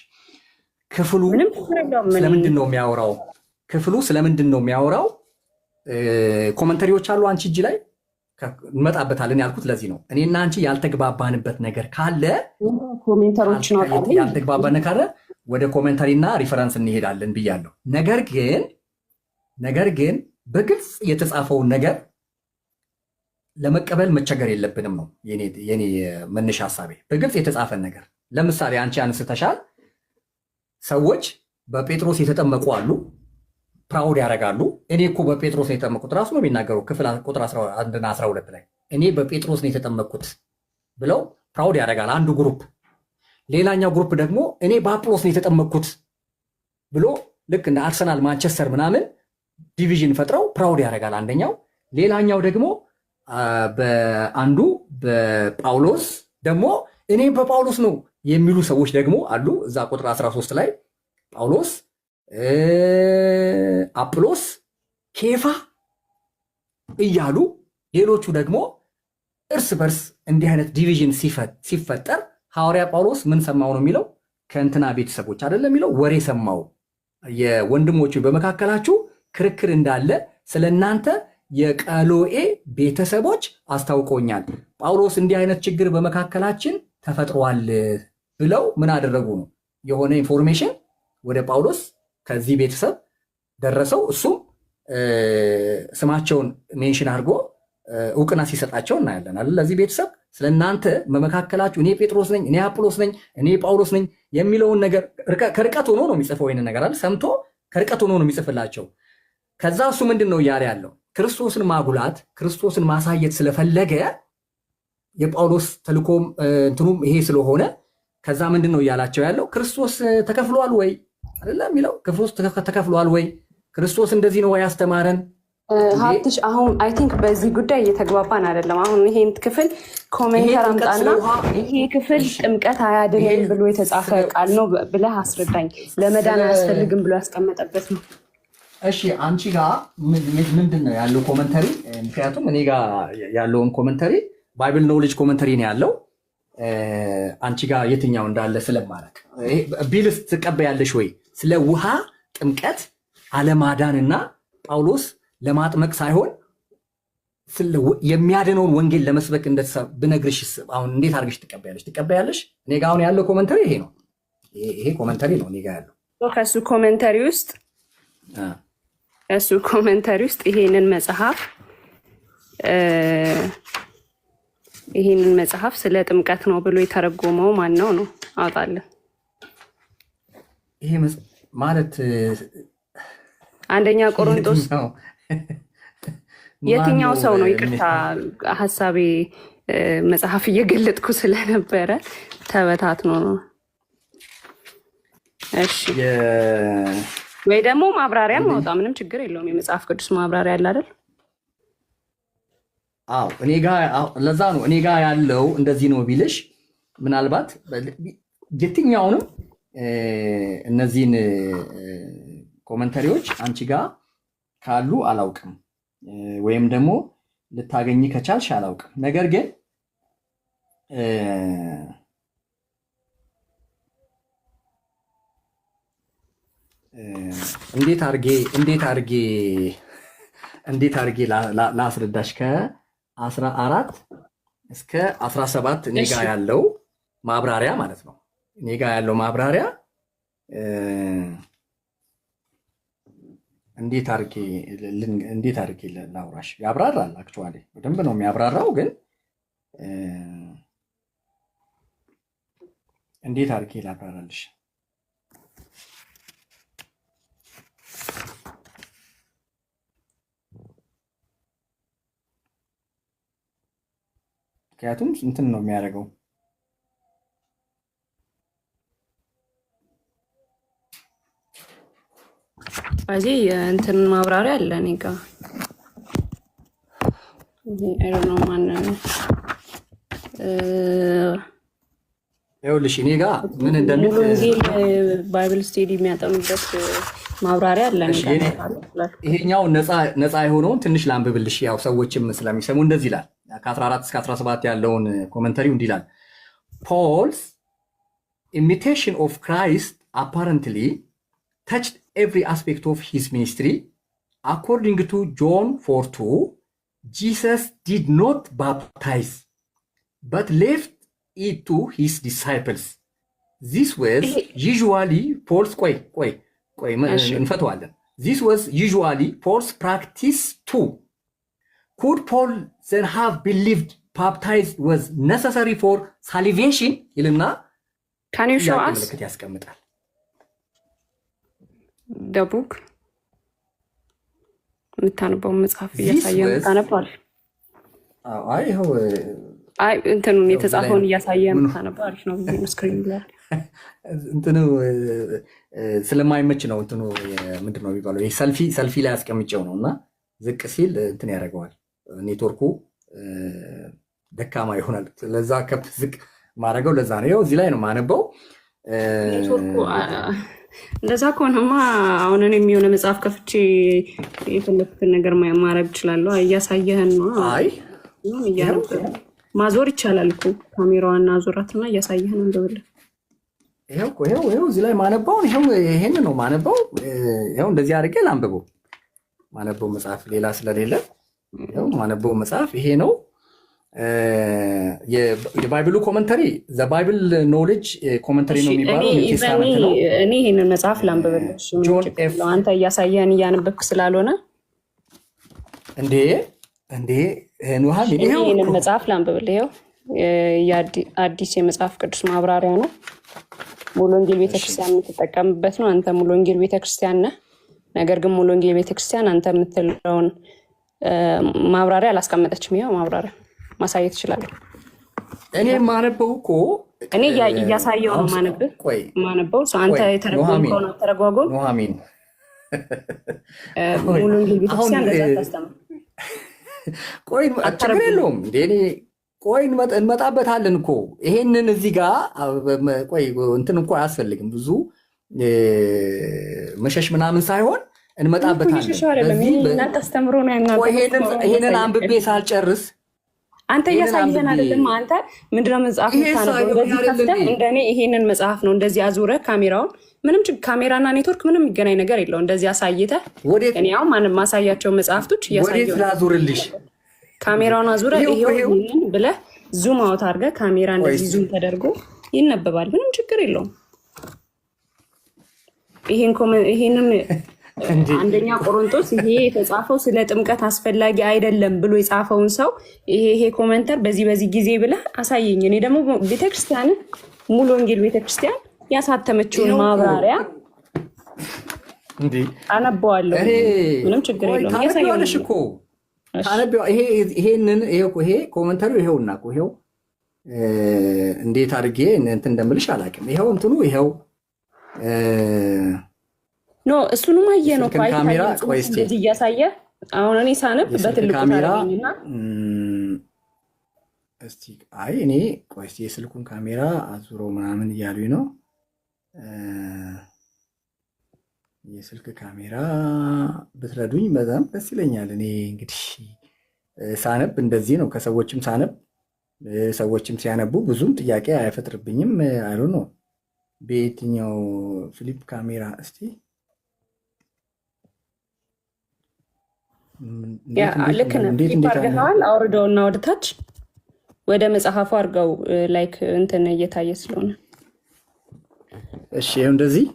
ክፍሉ ስለምንድን ነው የሚያወራው? ክፍሉ ስለምንድን ነው የሚያወራው? ኮመንተሪዎች አሉ አንቺ እጅ ላይ እንመጣበታለን ያልኩት ለዚህ ነው። እኔና አንቺ ያልተግባባንበት ነገር ካለ ያልተግባባን ካለ ወደ ኮሜንተሪና ሪፈረንስ እንሄዳለን ብያለሁ። ነገር ግን በግልጽ የተጻፈውን ነገር ለመቀበል መቸገር የለብንም ነው የኔ መነሻ ሀሳቤ። በግልጽ የተጻፈን ነገር ለምሳሌ አንቺ አንስተሻል። ሰዎች በጴጥሮስ የተጠመቁ አሉ፣ ፕራውድ ያደርጋሉ። እኔ እኮ በጴጥሮስ ነው የተጠመቁት ራሱ ነው የሚናገረው ክፍል ቁጥር 11 እና 12 ላይ እኔ በጴጥሮስ ነው የተጠመቁት ብለው ፕራውድ ያደርጋል አንዱ ግሩፕ። ሌላኛው ግሩፕ ደግሞ እኔ በአጵሎስ ነው የተጠመቅኩት ብሎ ልክ እንደ አርሰናል፣ ማንቸስተር ምናምን ዲቪዥን ፈጥረው ፕራውድ ያደርጋል አንደኛው። ሌላኛው ደግሞ በአንዱ በጳውሎስ ደግሞ እኔ በጳውሎስ ነው የሚሉ ሰዎች ደግሞ አሉ። እዛ ቁጥር 13 ላይ ጳውሎስ፣ አጵሎስ፣ ኬፋ እያሉ ሌሎቹ ደግሞ እርስ በርስ እንዲህ አይነት ዲቪዥን ሲፈጠር ሐዋርያ ጳውሎስ ምን ሰማው ነው የሚለው? ከእንትና ቤተሰቦች አይደለም የሚለው፣ ወሬ ሰማው የወንድሞቹ በመካከላችሁ ክርክር እንዳለ ስለ እናንተ የቀሎኤ ቤተሰቦች አስታውቆኛል። ጳውሎስ እንዲህ አይነት ችግር በመካከላችን ተፈጥሯል ብለው ምን አደረጉ ነው የሆነ ኢንፎርሜሽን ወደ ጳውሎስ ከዚህ ቤተሰብ ደረሰው። እሱም ስማቸውን ሜንሽን አድርጎ እውቅና ሲሰጣቸው እናያለን አይደል? ለዚህ ቤተሰብ ስለ እናንተ በመካከላችሁ እኔ ጴጥሮስ ነኝ፣ እኔ አጵሎስ ነኝ፣ እኔ ጳውሎስ ነኝ የሚለውን ነገር ከርቀት ሆኖ ነው የሚጽፈው። ይህንን ነገር አይደል? ሰምቶ ከርቀት ሆኖ ነው የሚጽፍላቸው። ከዛ እሱ ምንድን ነው እያለ ያለው? ክርስቶስን ማጉላት ክርስቶስን ማሳየት ስለፈለገ የጳውሎስ ተልኮም እንትኑም ይሄ ስለሆነ ከዛ ምንድን ነው እያላቸው ያለው ክርስቶስ ተከፍሏል ወይ አይደለም የሚለው ክርስቶስ ተከፍሏል ወይ ክርስቶስ እንደዚህ ነው ወይ ያስተማረን
ሀብትሽ አሁን አይ ቲንክ በዚህ ጉዳይ እየተግባባን አይደለም። አሁን ይሄን ክፍል ኮሜንተር አምጣና ይሄ ክፍል ጥምቀት አያድንም ብሎ የተጻፈ ቃል ነው ብለህ አስረዳኝ። ለመዳን አያስፈልግም ብሎ ያስቀመጠበት ነው።
እሺ አንቺ ጋር ምንድን ነው ያለው ኮመንተሪ? ምክንያቱም እኔ ጋር ያለውን ኮመንተሪ ባይብል ኖሌጅ ኮመንተሪ ነው ያለው። አንቺ ጋር የትኛው እንዳለ ስለማለት ቢልስ ትቀበያለሽ ወይ? ስለ ውሃ ጥምቀት አለማዳንና ጳውሎስ ለማጥመቅ ሳይሆን የሚያድነውን ወንጌል ለመስበክ ብነግርሽ አሁን እንዴት አድርገሽ ትቀበያለሽ? ትቀበያለሽ? እኔ ጋር አሁን ያለው ኮመንተሪ ይሄ ነው። ይሄ ኮመንተሪ ነው እኔ ጋር ያለው።
ከሱ ኮመንተሪ ውስጥ ይሄንን መጽሐፍ ስለ ጥምቀት ነው ብሎ የተረጎመው ማን ነው ነው አውጣለን።
ይሄ ማለት
አንደኛ ቆሮንቶስ የትኛው ሰው ነው? ይቅርታ ሀሳቤ መጽሐፍ እየገለጥኩ ስለነበረ ተበታትኖ ነው። እሺ ወይ ደግሞ ማብራሪያ ማውጣ፣ ምንም ችግር የለውም። የመጽሐፍ ቅዱስ ማብራሪያ አለ አይደል?
አዎ እኔ ጋር ለዛ ነው እኔ ጋር ያለው እንደዚህ ነው ቢልሽ ምናልባት የትኛውንም እነዚህን ኮመንተሪዎች አንቺ ጋር ካሉ አላውቅም፣ ወይም ደግሞ ልታገኝ ከቻልሽ አላውቅም። ነገር ግን እንዴት አርጌ ላስረዳሽ? ከ14 እስከ 17 እኔ ጋር ያለው ማብራሪያ ማለት ነው። እኔ ጋር ያለው ማብራሪያ እንዴት አርጌ ላውራሽ? ያብራራል። አክቹዋሊ በደንብ ነው የሚያብራራው። ግን እንዴት አርጌ ላብራራልሽ? ምክንያቱም እንትን ነው የሚያደርገው
እዚህ የእንትን ማብራሪያ አለ እኔ ጋ
ይኸውልሽ እኔ ጋ ምን እንደሚል
ባይብል ስቴዲ የሚያጠኑበት ማብራሪያ አለ።
ይሄኛው ነፃ የሆነውን ትንሽ ላንብብልሽ፣ ያው ሰዎችም ስለሚሰሙ እንደዚህ ይላል። ከ14 እስከ 17 ያለውን ኮመንተሪው እንዲህ ይላል። ፖልስ ኢሚቴሽን ኦፍ ክራይስት አፓረንትሊ touched every aspect of his ministry. According to John 4:2, Jesus did not baptize, but left it to his disciples. This was usually Paul's This was usually Paul's practice too. Could Paul then have believed baptized was necessary for salvation?
Can you show us? ደቡክ የምታነባው መጽሐፍ እያሳየ የምታነባል። አይ እንትኑን የተጻፈውን እያሳየ የምታነባው አሪፍ ነው። ስክሪን ላይ
እንትኑ ስለማይመች ነው። እንትኑ ምንድን ነው የሚባለው? ይሄ ሰልፊ ላይ አስቀምጬው ነው እና ዝቅ ሲል እንትን ያደርገዋል። ኔትወርኩ ደካማ ይሆናል። ለዛ ከፍ ዝቅ ማድረገው ለዛ ነው። ይኸው እዚህ ላይ ነው የማነበው
ኔትወርኩ እንደዛ ከሆነማ አሁን እኔ የሚሆነ መጽሐፍ ከፍቼ የፈለኩትን ነገር ማድረግ እችላለሁ። እያሳየህን ነው።
አይ
ማዞር ይቻላል እኮ ካሜራዋን አዞራትና እያሳየህን እንደውል።
ይኸው እዚህ ላይ ማነባው ይሄን ነው ማነባው። ይኸው እንደዚህ አድርጌ ላንብበው። ማነበው መጽሐፍ ሌላ ስለሌለ ይኸው ማነበው መጽሐፍ ይሄ ነው። የባይብሉ ኮመንተሪ ዘ ባይብል ኖሌጅ ኮመንተሪ ነው የሚባለው።
እኔ ይህንን መጽሐፍ ላንብብልሽ። አንተ እያሳየህን እያነበብክ ስላልሆነ
እንዴ
ይህንን መጽሐፍ ላንብብልህ። ይኸው አዲስ የመጽሐፍ ቅዱስ ማብራሪያ ነው። ሙሉ ወንጌል ቤተክርስቲያን የምትጠቀምበት ነው። አንተ ሙሉ ወንጌል ቤተክርስቲያን ነህ። ነገር ግን ሙሉ ወንጌል ቤተክርስቲያን አንተ የምትለውን ማብራሪያ አላስቀመጠችም። ይኸው ማብራሪያ ማሳየት እችላለሁ።
እኔ የማነበው እኮ
እኔ እያሳየው ነው ማነበው። አንተ የተረጎምከውን አተረጓጎም
ኑሐሚን
ሙሉ ቤተክርስቲያን እንደዛ ታስተምር።
ቆይ ችግር የለውም እንደ እኔ ቆይ እንመጣበታለን እኮ ይሄንን እዚህ ጋር ቆይ እንትን እኮ አያስፈልግም ብዙ መሸሽ ምናምን ሳይሆን እንመጣበታለን። ይሄንን አንብቤ ሳልጨርስ
አንተ እያሳየን አይደለም። አንተ ምንድነው መጽሐፍ እንደኔ ይሄንን መጽሐፍ ነው እንደዚህ አዙረ ካሜራውን ምንም ካሜራና ኔትወርክ ምንም የሚገናኝ ነገር የለው። እንደዚህ አሳይተህ እኔ ያው ማንም ማሳያቸው መጽሐፍቶች እያሳየሁ
ላዙርልሽ
ካሜራውን አዙረ ይሄው ብለህ ዙም አውት አድርገህ ካሜራ እንደዚህ ዙም ተደርጎ ይነበባል። ምንም ችግር የለውም። ይሄንን አንደኛ ቆሮንቶስ ይሄ የተጻፈው ስለ ጥምቀት አስፈላጊ አይደለም ብሎ የጻፈውን ሰው ይሄ ኮመንተር በዚህ ጊዜ ብለህ አሳየኝ። እኔ ደግሞ ቤተክርስቲያን ሙሉ ወንጌል ቤተክርስቲያን ያሳተመችውን ማብራሪያ አነበዋለሁ። ምንም ችግር የለውም።
ያሳየውልሽ እኮ ታነቢው ይሄ ኮመንተሩ ይሄውና እኮ ይሄው እንዴት አድርጌ እንትን እንደምልሽ አላውቅም። ይሄው እንትኑ ይሄው ኖ እሱንም አየ ነው
ካሜራ እንደዚህ እያሳየ አሁን እኔ ሳነብ በትልቁ
ካሜራ እስቲ አይ እኔ ቆይ እስቲ የስልኩን ካሜራ አዙሮ ምናምን እያሉኝ ነው። የስልክ ካሜራ ብትረዱኝ በጣም ደስ ይለኛል። እኔ እንግዲህ ሳነብ እንደዚህ ነው። ከሰዎችም ሳነብ ሰዎችም ሲያነቡ ብዙም ጥያቄ አይፈጥርብኝም። አይሉ ነው በየትኛው ፍሊፕ ካሜራ እስቲ
ልክ ነህ። አውርደውና ወደታች ወደ መጽሐፉ አድርገው ላይክ እንትን እየታየ ስለሆነ
እሺ፣ ይኸው እንደዚህ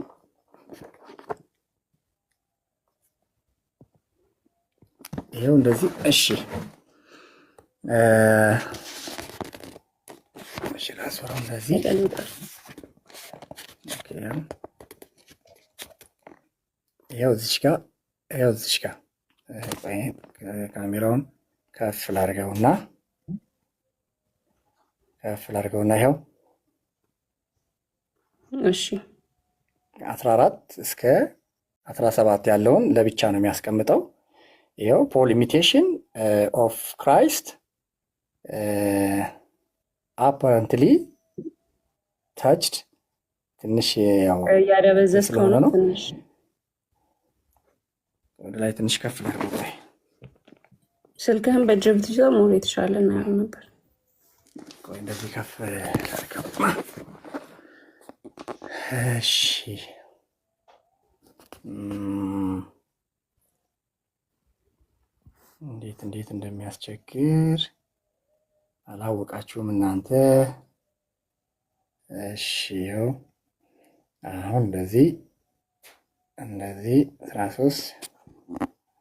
ይኸው እንደዚህ እሺ፣ እሺ ላስወራው እንደዚህ ይኸው እዚች ጋር ካሜራውን ከፍ ላድርገውና ይኸው
እሺ
14 እስከ 17 ያለውን ለብቻ ነው የሚያስቀምጠው። ይኸው ፖል ኢሚቴሽን ኦፍ ክራይስት አፓረንትሊ ታችድ ትንሽ ያው
ያደበዘዝከው ነው። ትንሽ
ወደ ላይ ትንሽ ከፍ ላድርገው።
ስልክህን በእጅህ ብትይዘው ሞር የተሻለ ነው ያለው ነበር።
ቆይ እንደዚህ ከፍ ላድርገው። እሺ እንዴት እንደሚያስቸግር አላወቃችሁም እናንተ። እሺ ይኸው አሁን እንደዚህ 13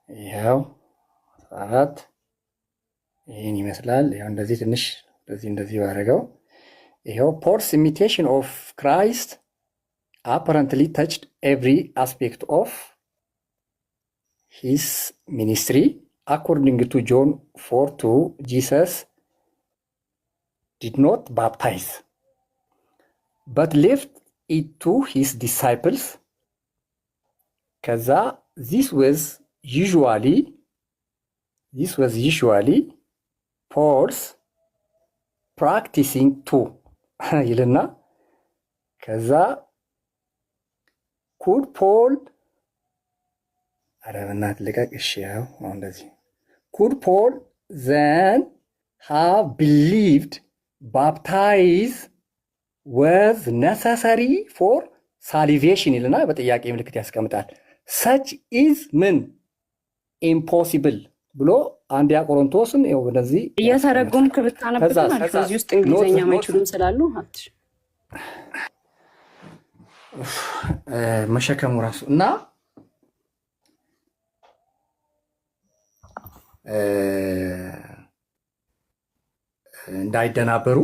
ይኸው 14 ይህን ይመስላል። ይኸው እንደዚህ ትንሽ እንደዚህ ባደረገው ይኸው ፖልስ ኢሚቴሽን ኦፍ ክራይስት apparently touched every aspect of his ministry according to John 4:2. Jesus did not baptize but left it to his disciples. ከዛ this was usually Paul's practicing too ይልና ከዛ could Paul አረብናት ልቀቅ። እሺ ያው እንደዚህ could Paul then have believed baptize was necessary for salvation ይልና በጥያቄ ምልክት ያስቀምጣል። such is ምን impossible ብሎ አንደኛ ቆሮንቶስን ይኸው እንደዚህ
እያተረጎምክ ብታነብት ማለት እዚህ ውስጥ እንግሊዘኛ ማይችሉም ስላሉ
መሸከሙ ራሱ እና እንዳይደናበሩ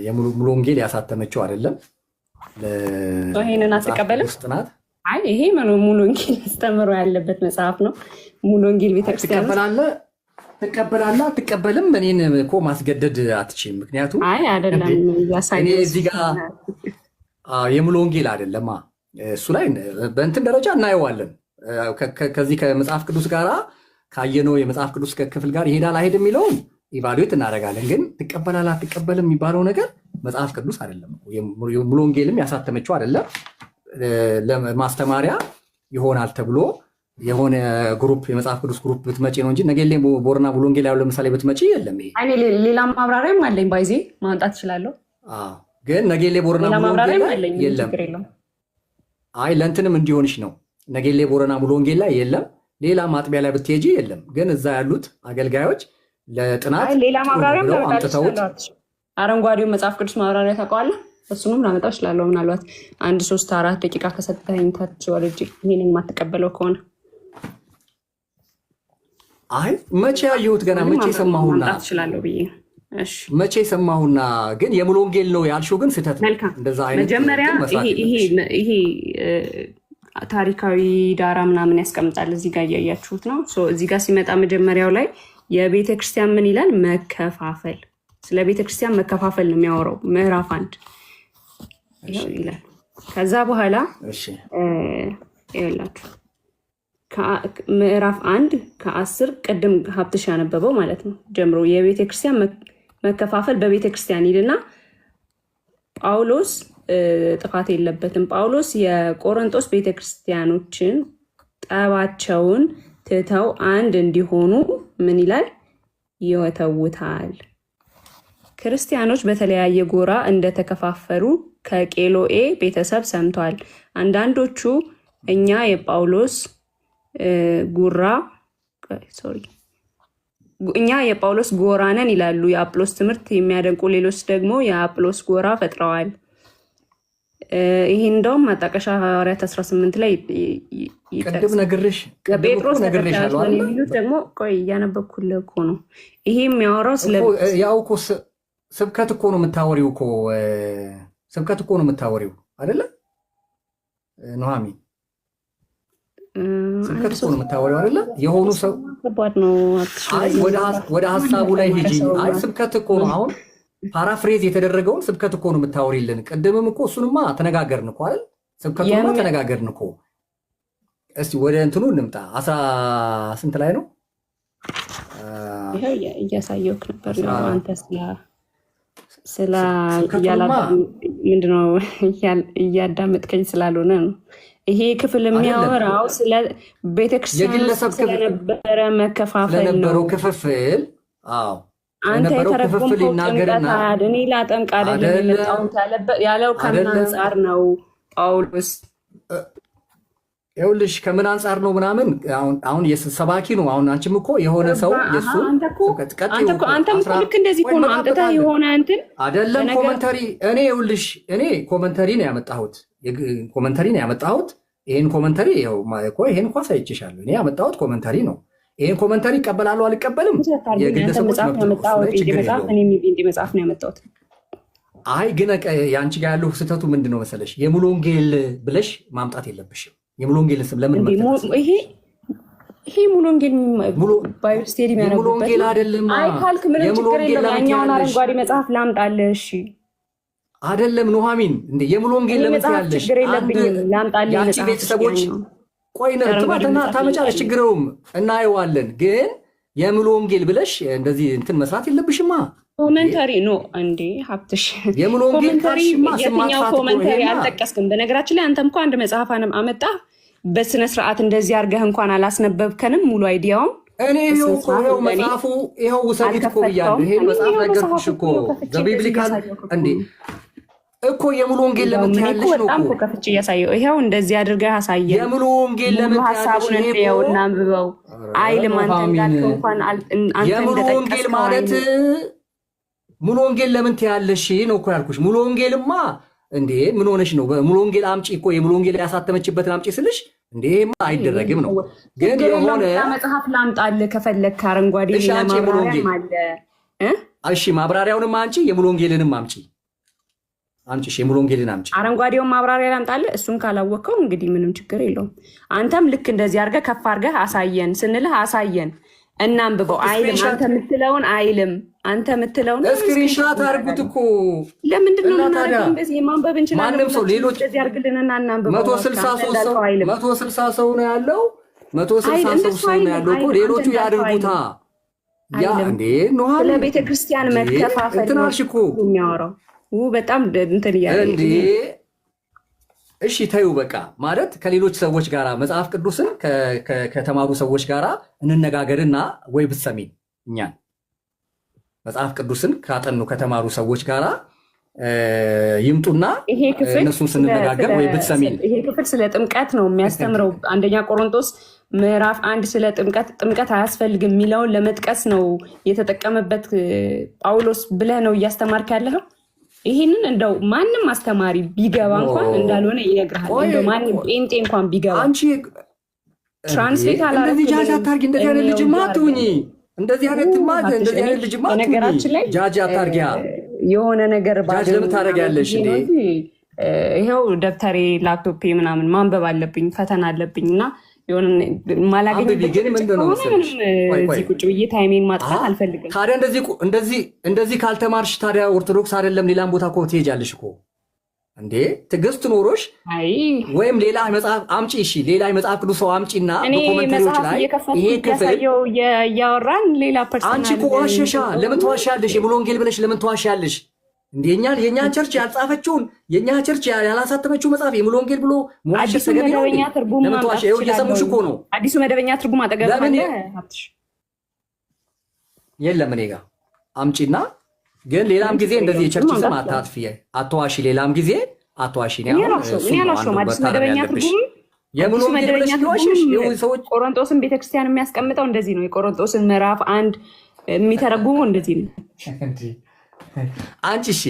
የሙሉ ወንጌል ያሳተመችው አይደለም።
ይሄንን አትቀበልም
ውስጥ ናት።
አይ ይሄ ሙሉ ወንጌል አስተምሮ ያለበት መጽሐፍ ነው። ሙሉ ወንጌል ቤተክርስቲያን
ትቀበላለህ አትቀበልም? እኔን እኮ ማስገደድ አትችልም። ምክንያቱም
አይ አይደለም
እኔ እዚህ ጋር የሙሉ ወንጌል አይደለም እሱ ላይ በእንትን ደረጃ እናየዋለን። ከዚህ ከመጽሐፍ ቅዱስ ጋር ካየነው የመጽሐፍ ቅዱስ ክፍል ጋር ይሄዳል አይሄድ የሚለውን ኢቫሉዌት እናደርጋለን። ግን ትቀበላለህ አትቀበልም የሚባለው ነገር መጽሐፍ ቅዱስ አይደለም። ሙሉ ወንጌልም ያሳተመችው አይደለም። ለማስተማሪያ ይሆናል ተብሎ የሆነ ግሩፕ የመጽሐፍ ቅዱስ ግሩፕ ብትመጪ ነው እንጂ ነገሌ ቦረና ሙሉ ወንጌል ያለው ለምሳሌ ብትመጪ የለም። ይሄ
ሌላ ማብራሪያም አለኝ ባይዜ ማምጣት እችላለሁ።
ግን ነገሌ ቦረና ሙሉ ወንጌል ላይ የለም። አይ ለእንትንም እንዲሆንሽ ነው። ነገሌ ቦረና ሙሉ ወንጌል ላይ የለም። ሌላ ማጥቢያ ላይ ብትሄጂ የለም። ግን እዛ ያሉት አገልጋዮች ለጥናት
ሌላ ማብራሪያም አምጥተውት አረንጓዴው መጽሐፍ ቅዱስ ማብራሪያ ታውቀዋለህ? እሱንም ላመጣው እችላለሁ። ምናልባት 1-3-4 ደቂቃ ከሰጠኸኝ ታች ወርጄ ይሄንን የማትቀበለው ከሆነ
አይ መቼ ያየሁት ገና መቼ ሰማሁና
እችላለሁ ብዬ
መቼ ሰማሁና። ግን የሙሉ ወንጌል ነው ያልሽው ግን ስህተት ነው። እንደዛ አይነት
መጀመሪያ ይሄ ታሪካዊ ዳራ ምናምን ያስቀምጣል። እዚህ ጋር እያያችሁት ነው። እዚህ ጋር ሲመጣ መጀመሪያው ላይ የቤተ ክርስቲያን ምን ይላል? መከፋፈል። ስለ ቤተ ክርስቲያን መከፋፈል ነው የሚያወራው። ምዕራፍ 1 ይላል። ከዛ በኋላ ይላችሁ ምዕራፍ 1 ቅድም ሀብትሽ ያነበበው ማለት ነው ጀምሮ የቤተ ክርስቲያን መከፋፈል በቤተ ክርስቲያን ይልና ጳውሎስ ጥፋት የለበትም። ጳውሎስ የቆሮንቶስ ቤተክርስቲያኖችን ጠባቸውን ትተው አንድ እንዲሆኑ ምን ይላል? ይወተውታል። ክርስቲያኖች በተለያየ ጎራ እንደተከፋፈሉ ከቄሎኤ ቤተሰብ ሰምቷል። አንዳንዶቹ እኛ የጳውሎስ ጎራ ነን ይላሉ። የአጵሎስ ትምህርት የሚያደንቁ ሌሎች ደግሞ የአጵሎስ ጎራ ፈጥረዋል። ይህ እንደውም ማጣቀሻ ሐዋርያት 18 ላይ
ቅድም ነግሬሽ
ጴጥሮስ የሚሉት ደግሞ ቆይ እያነበብኩልህ እኮ ነው። ይሄ የሚያወራው
ያው እኮ ስብከት እኮ ነው የምታወሪው እኮ ስብከት እኮ ነው የምታወሪው አይደለ ኑሐሚን? ስብከት እኮ ነው የምታወሪው አይደለ? የሆኑ ሰው
ከባድ ነው።
ወደ ሀሳቡ ላይ ሂጂ። አይ ስብከት እኮ ነው አሁን ፓራፍሬዝ የተደረገውን ስብከት እኮ ነው የምታወሪልን። ቅድምም እኮ እሱንማ ተነጋገርን እኮ አይደል? ስብከቱንማ ተነጋገርን እኮ። እስቲ ወደ እንትኑ እንምጣ። 10 ስንት ላይ ነው?
እያሳየሁህ ነበር አንተ ስለ ምንድነው እያዳመጥከኝ ስላልሆነ ነው። ይሄ ክፍል የሚያወራው ስለ ቤተክርስቲያን ስለነበረ መከፋፈል ነው።
ክፍፍል
አንተ የተረጎምከው ጥምቀት እኔ ላጠምቅ አይደለም የመጣሁት ያለው ከምን አንጻር ነው ጳውሎስ?
ይኸውልሽ ከምን አንጻር ነው ምናምን አሁን ሰባኪ ነው። አሁን አንቺም እኮ የሆነ ሰው የሱ
አንተም እኮ ልክ እንደዚህ እኮ ነው አምጥተህ የሆነ እንትን
አይደለም ኮመንተሪ። ይኸውልሽ እኔ ኮመንተሪ ነው ያመጣሁት። ይሄን ኮመንተሪ ይሄን እንኳ ሳይችሻለሁ። እኔ ያመጣሁት ኮመንተሪ ነው። ይሄን ኮመንተሪ ይቀበላለሁ አልቀበልም የግለሰቦች
መጽሐፍ ነው ያመጣሁት።
አይ ግን የአንቺ ጋር ያለው ስህተቱ ምንድን ነው መሰለሽ? የሙሉ ወንጌል ብለሽ ማምጣት የለብሽም። የሙሉ ወንጌልን ስም ለምን
ይሄ ሙሉ ወንጌል ባይብል ስቴዲ
ሙሉ ወንጌል አይደለም።
አይ ካልክ ምንም ችግር የለም። ያኛውን አረንጓዴ መጽሐፍ ላምጣልህ። እሺ
አይደለም ኑሐሚን እንዴ የሙሉ ወንጌል ለምን ትያለሽ?
ችግር የለብኝም ላምጣልህ።
ያንቺ ቤተሰቦች ቆይ ነጥማተና ታመጫለሽ፣ ችግረውም እናየዋለን። ግን የሙሉ ወንጌል ብለሽ እንደዚህ እንትን መስራት የለብሽማ።
ኮመንተሪ ነው እንዴ ሀብትሽ?
የሙሉ ወንጌል ካልሽማ
የትኛው ኮመንተሪ አልጠቀስክም? በነገራችን ላይ አንተም እኮ አንድ መጽሐፍ አመጣ በስነ ስርዓት እንደዚህ አድርገህ እንኳን አላስነበብከንም ሙሉ አይዲያውን።
እኔ ይኸው መጽሐፉ ይኸው ውሰዱት እኮ ብያለሁ። ይሄን መጽሐፍ ነገርኩሽ እኮ ዘቢብሊካል እንዴ እኮ የሙሉ ወንጌል ለምን ትያለሽ ነው
እኮ ከፍቼ እያሳየው ይኸው እንደዚህ አድርገህ አሳየህ።
የሙሉ ወንጌል ለምን
ሐሳቡን እንየውና አንብበው አይልም። አንተ እንዳልከው እንኳን
የሙሉ ወንጌል ማለት ሙሉ ወንጌል ለምን ትያለሽ ነው እኮ ያልኩሽ። ሙሉ ወንጌልማ እንዴ ምን ሆነሽ ነው? ሙሉ ወንጌል አምጪ እኮ የሙሉ ወንጌል ያሳተመችበትን አምጪ ስልሽ እንዴማ አይደረግም ነው። ግን የሆነ
መጽሐፍ ላምጣልህ ከፈለክ አረንጓዴ ማብራሪያም አለ።
እሺ ማብራሪያውንም አንቺ የሙሉ ወንጌልንም አምጪ። አምጪ፣ የሙሉ ወንጌልን አምጪ።
አረንጓዴውን ማብራሪያ ላምጣልህ። እሱን ካላወቅከው እንግዲህ ምንም ችግር የለውም። አንተም ልክ እንደዚህ አድርገህ ከፍ አድርገህ አሳየን ስንልህ አሳየን፣ እናንብበው አይልም። አንተ የምትለውን አይልም። አንተ የምትለውን
ስክሪንሻት አድርጉት እኮ።
ለምንድን ነው የምናደርገው? እንደዚህ ማንበብ እንችላለን።
ማንም ሰው ሌሎች
እንደዚህ አድርግልንና እናንብበው።
160 ሰው ነው ያለው። 160 ሰው ነው ያለው እኮ። ሌሎቹ ያድርጉታ። ያ እንዴ ነው
ስለ ቤተክርስቲያን መከፋፈል
እንትናልሽ እኮ
የሚያወራው በጣም እንትን እያለ
እንዴ። እሺ ተይው በቃ። ማለት ከሌሎች ሰዎች ጋር መጽሐፍ ቅዱስን ከተማሩ ሰዎች ጋር እንነጋገርና ወይ ብትሰሚን እኛን መጽሐፍ ቅዱስን ካጠኑ ከተማሩ ሰዎች ጋር ይምጡና እነሱን ስንነጋገር ወይ ብትሰሚን።
ይሄ ክፍል ስለ ጥምቀት ነው የሚያስተምረው። አንደኛ ቆሮንቶስ ምዕራፍ 1 ስለ ጥምቀት አያስፈልግም የሚለውን ለመጥቀስ ነው የተጠቀመበት ጳውሎስ ብለህ ነው እያስተማርክ ያለኸው። ይህንን እንደው ማንም አስተማሪ ቢገባ እንኳን እንዳልሆነ ይነግርሃል። እንደው ማንም ጴንጤ እንኳን ቢገባ ትራንስሌት
እንደዚህ ጃጅ አታርጊ። እንደዚህ አይነት ልጅማ አትሁኚ። እንደዚህ አይነት ልጅማ
በነገራችን ላይ
ጃጅ አታርጊያ።
የሆነ ነገር
ጃጅ ለምን ታደርጊያለሽ እንዴ?
ይኸው ደብተሬ ላፕቶፔ ምናምን ማንበብ አለብኝ፣ ፈተና አለብኝ እና የሆነ ማላገኝበት እዚህ ቁጭ ብዬ ታይሜን ማጥፋት አልፈልግም።
ታዲያ እንደዚህ ካልተማርሽ ታዲያ ኦርቶዶክስ አይደለም ሌላም ቦታ እኮ ትሄጃለሽ እኮ እንዴ። ትዕግስት ኖሮሽ ወይም ሌላ መጽሐፍ አምጪ። እሺ ሌላ መጽሐፍ ቅዱስ ሰው አምጪና በኮመንታሪዎች ላይ ይሄ ክፍል
እያወራን ሌላ ፐርሰናል
አንቺ እኮ ዋሸሻ። ለምን ተዋሻለሽ? የሙሉ ወንጌል ብለሽ ለምን ተዋሻለሽ? የኛ ቸርች ያልጻፈችውን የኛ ቸርች ያላሳተመችው መጽሐፍ የሙሉ ወንጌል ብሎ
አዲሱ መደበኛ ትርጉም
እየሰሙሽ እኮ ነው።
አዲሱ መደበኛ ትርጉም አጠገብ አለ።
የለም እኔ ጋር አምጪና። ግን ሌላም ጊዜ እንደዚህ የቸርች ስም አታጥፊ፣ አትዋሺ። ሌላም ጊዜ አትዋሺ።
አዲሱ መደበኛ ትርጉም
የሙሉ ወንጌል ብለሽ ተዋሽሽ። ሰዎች
ቆሮንቶስን ቤተክርስቲያን የሚያስቀምጠው እንደዚህ ነው። የቆሮንቶስን ምዕራፍ 1 የሚተረጉመው እንደዚህ ነው።
አንቺ እሺ